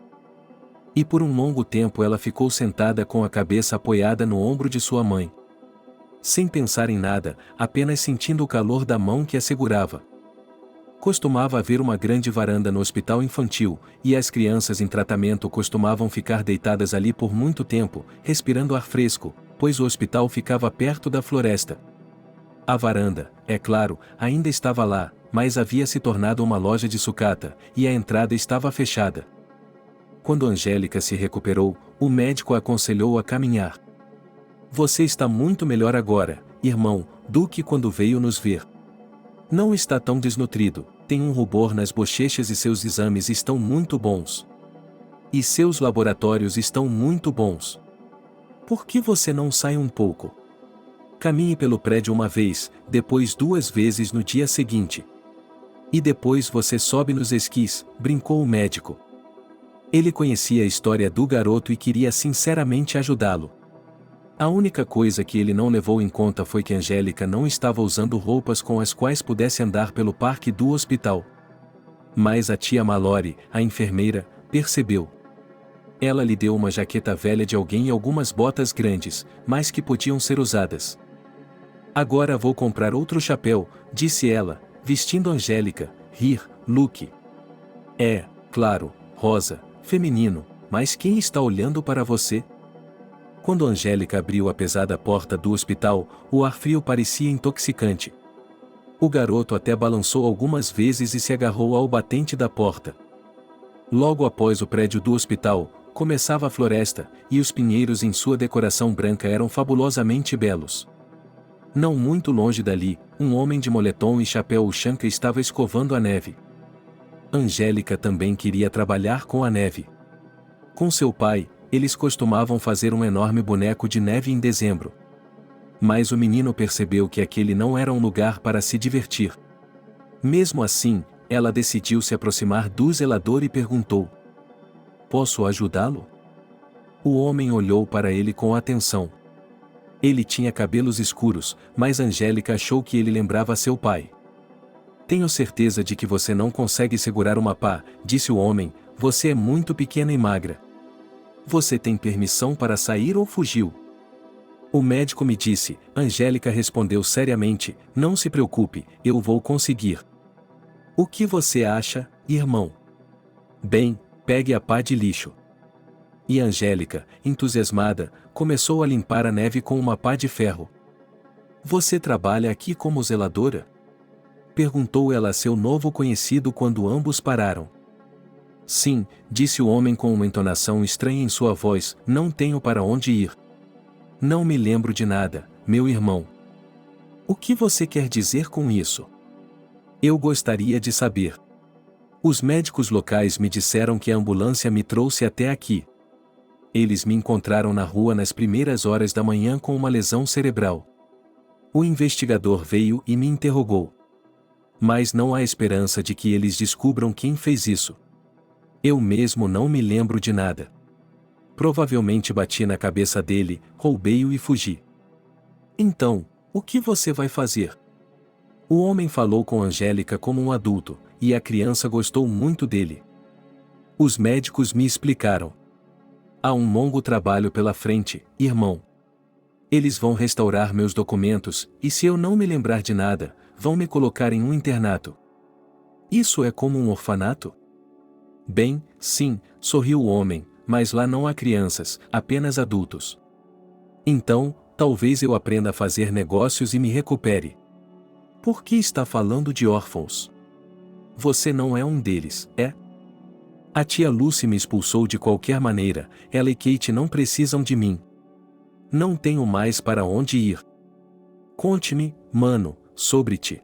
E por um longo tempo ela ficou sentada com a cabeça apoiada no ombro de sua mãe. Sem pensar em nada, apenas sentindo o calor da mão que a segurava. Costumava haver uma grande varanda no hospital infantil, e as crianças em tratamento costumavam ficar deitadas ali por muito tempo, respirando ar fresco, pois o hospital ficava perto da floresta. A varanda, é claro, ainda estava lá, mas havia se tornado uma loja de sucata, e a entrada estava fechada. Quando Angélica se recuperou, o médico a aconselhou a caminhar. "Você está muito melhor agora, irmão, do que quando veio nos ver. Não está tão desnutrido, tem um rubor nas bochechas e seus exames estão muito bons. E seus laboratórios estão muito bons. Por que você não sai um pouco? Caminhe pelo prédio uma vez, depois 2 vezes no dia seguinte. E depois você sobe nos esquis, brincou o médico. Ele conhecia a história do garoto e queria sinceramente ajudá-lo. A única coisa que ele não levou em conta foi que Angélica não estava usando roupas com as quais pudesse andar pelo parque do hospital. Mas a tia Mallory, a enfermeira, percebeu. Ela lhe deu uma jaqueta velha de alguém e algumas botas grandes, mas que podiam ser usadas. Agora vou comprar outro chapéu, disse ela, vestindo Angélica, look. É, claro, rosa, feminino, mas quem está olhando para você? Quando Angélica abriu a pesada porta do hospital, o ar frio parecia intoxicante. O garoto até balançou algumas vezes e se agarrou ao batente da porta. Logo após o prédio do hospital, começava a floresta, e os pinheiros em sua decoração branca eram fabulosamente belos. Não muito longe dali, um homem de moletom e chapéu Ushanka estava escovando a neve. Angélica também queria trabalhar com a neve. Com seu pai, eles costumavam fazer um enorme boneco de neve em dezembro. Mas o menino percebeu que aquele não era um lugar para se divertir. Mesmo assim, ela decidiu se aproximar do zelador e perguntou: "Posso ajudá-lo?" O homem olhou para ele com atenção. Ele tinha cabelos escuros, mas Angélica achou que ele lembrava seu pai. "Tenho certeza de que você não consegue segurar uma pá", disse o homem, "você é muito pequena e magra. Você tem permissão para sair ou fugiu?" "O médico me disse", Angélica respondeu seriamente, "não se preocupe, eu vou conseguir." "O que você acha, irmão?" "Bem, pegue a pá de lixo." E Angélica, entusiasmada, começou a limpar a neve com uma pá de ferro. "Você trabalha aqui como zeladora?" perguntou ela a seu novo conhecido quando ambos pararam. "Sim", disse o homem com uma entonação estranha em sua voz, "não tenho para onde ir." "Não me lembro de nada, meu irmão." "O que você quer dizer com isso?" "Eu gostaria de saber." "Os médicos locais me disseram que a ambulância me trouxe até aqui. Eles me encontraram na rua nas primeiras horas da manhã com uma lesão cerebral. O investigador veio e me interrogou. Mas não há esperança de que eles descubram quem fez isso. Eu mesmo não me lembro de nada. Provavelmente bati na cabeça dele, roubei-o e fugi." "Então, o que você vai fazer?" O homem falou com Angélica como um adulto, e a criança gostou muito dele. "Os médicos me explicaram. Há um longo trabalho pela frente, irmão. Eles vão restaurar meus documentos, e se eu não me lembrar de nada, vão me colocar em um internato." "Isso é como um orfanato?" "Bem, sim", sorriu o homem, "mas lá não há crianças, apenas adultos. Então, talvez eu aprenda a fazer negócios e me recupere." "Por que está falando de órfãos? Você não é um deles, é?" "A tia Lucy me expulsou de qualquer maneira, ela e Kate não precisam de mim. Não tenho mais para onde ir." "Conte-me, mano, sobre ti."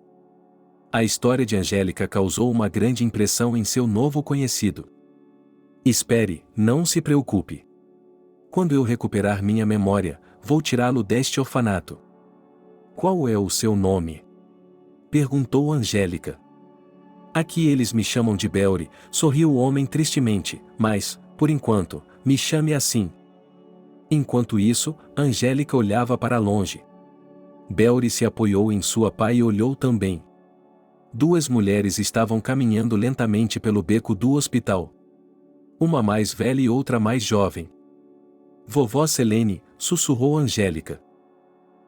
A história de Angélica causou uma grande impressão em seu novo conhecido. "Espere, não se preocupe. Quando eu recuperar minha memória, vou tirá-lo deste orfanato." "Qual é o seu nome?" perguntou Angélica. "Aqui eles me chamam de Belry", sorriu o homem tristemente, "mas, por enquanto, me chame assim." Enquanto isso, Angélica olhava para longe. Belry se apoiou em sua pá e olhou também. 2 mulheres estavam caminhando lentamente pelo beco do hospital. Uma mais velha e outra mais jovem. "Vovó Selene", sussurrou Angélica.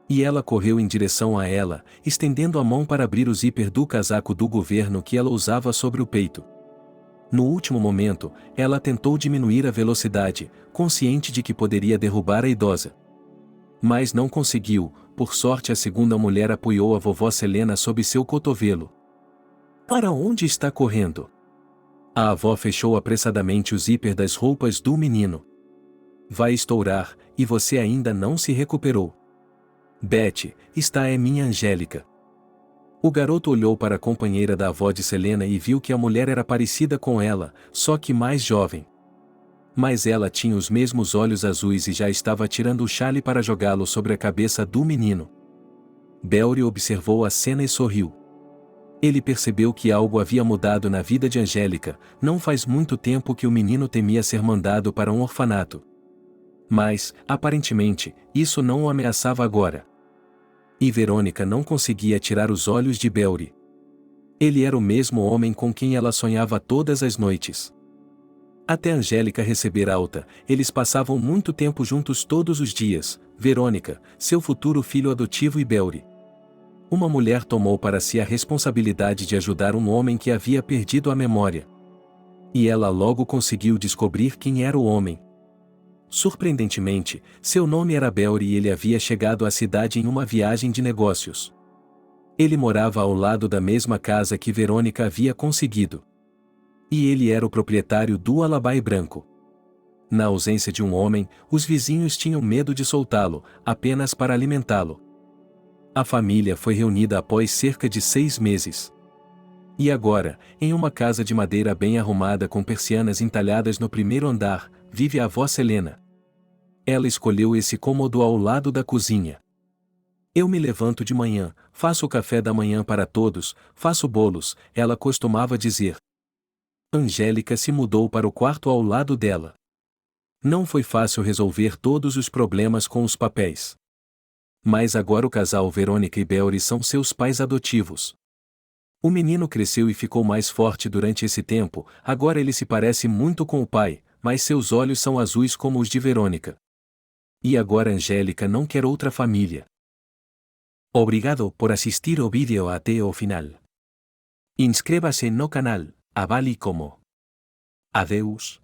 E ela correu em direção a ela, estendendo a mão para abrir o zíper do casaco do governo que ela usava sobre o peito. No último momento, ela tentou diminuir a velocidade, consciente de que poderia derrubar a idosa. Mas não conseguiu, por sorte a segunda mulher apoiou a vovó Selena sob seu cotovelo. "Para onde está correndo?" A avó fechou apressadamente o zíper das roupas do menino. "Vai estourar, e você ainda não se recuperou." "Betty, esta é minha Angélica." O garoto olhou para a companheira da avó de Selena e viu que a mulher era parecida com ela, só que mais jovem. Mas ela tinha os mesmos olhos azuis e já estava tirando o chale para jogá-lo sobre a cabeça do menino. Belry observou a cena e sorriu. Ele percebeu que algo havia mudado na vida de Angélica. Não faz muito tempo que o menino temia ser mandado para um orfanato. Mas, aparentemente, isso não o ameaçava agora. E Verônica não conseguia tirar os olhos de Belry. Ele era o mesmo homem com quem ela sonhava todas as noites. Até Angélica receber alta, eles passavam muito tempo juntos todos os dias, Verônica, seu futuro filho adotivo e Belry. Uma mulher tomou para si a responsabilidade de ajudar um homem que havia perdido a memória. E ela logo conseguiu descobrir quem era o homem. Surpreendentemente, seu nome era Belry e ele havia chegado à cidade em uma viagem de negócios. Ele morava ao lado da mesma casa que Verônica havia conseguido. E ele era o proprietário do Alabai branco. Na ausência de um homem, os vizinhos tinham medo de soltá-lo, apenas para alimentá-lo. A família foi reunida após cerca de 6 meses. E agora, em uma casa de madeira bem arrumada com persianas entalhadas no primeiro andar, vive a avó Selena. Ela escolheu esse cômodo ao lado da cozinha. Eu me levanto de manhã, faço o café da manhã para todos, faço bolos, ela costumava dizer. Angélica se mudou para o quarto ao lado dela. Não foi fácil resolver todos os problemas com os papéis. Mas agora o casal Verônica e Belry são seus pais adotivos. O menino cresceu e ficou mais forte durante esse tempo, agora ele se parece muito com o pai, mas seus olhos são azuis como os de Verônica. E agora Angélica não quer outra família. Obrigado por assistir o vídeo até o final. Inscreva-se no canal, avale como. Adeus.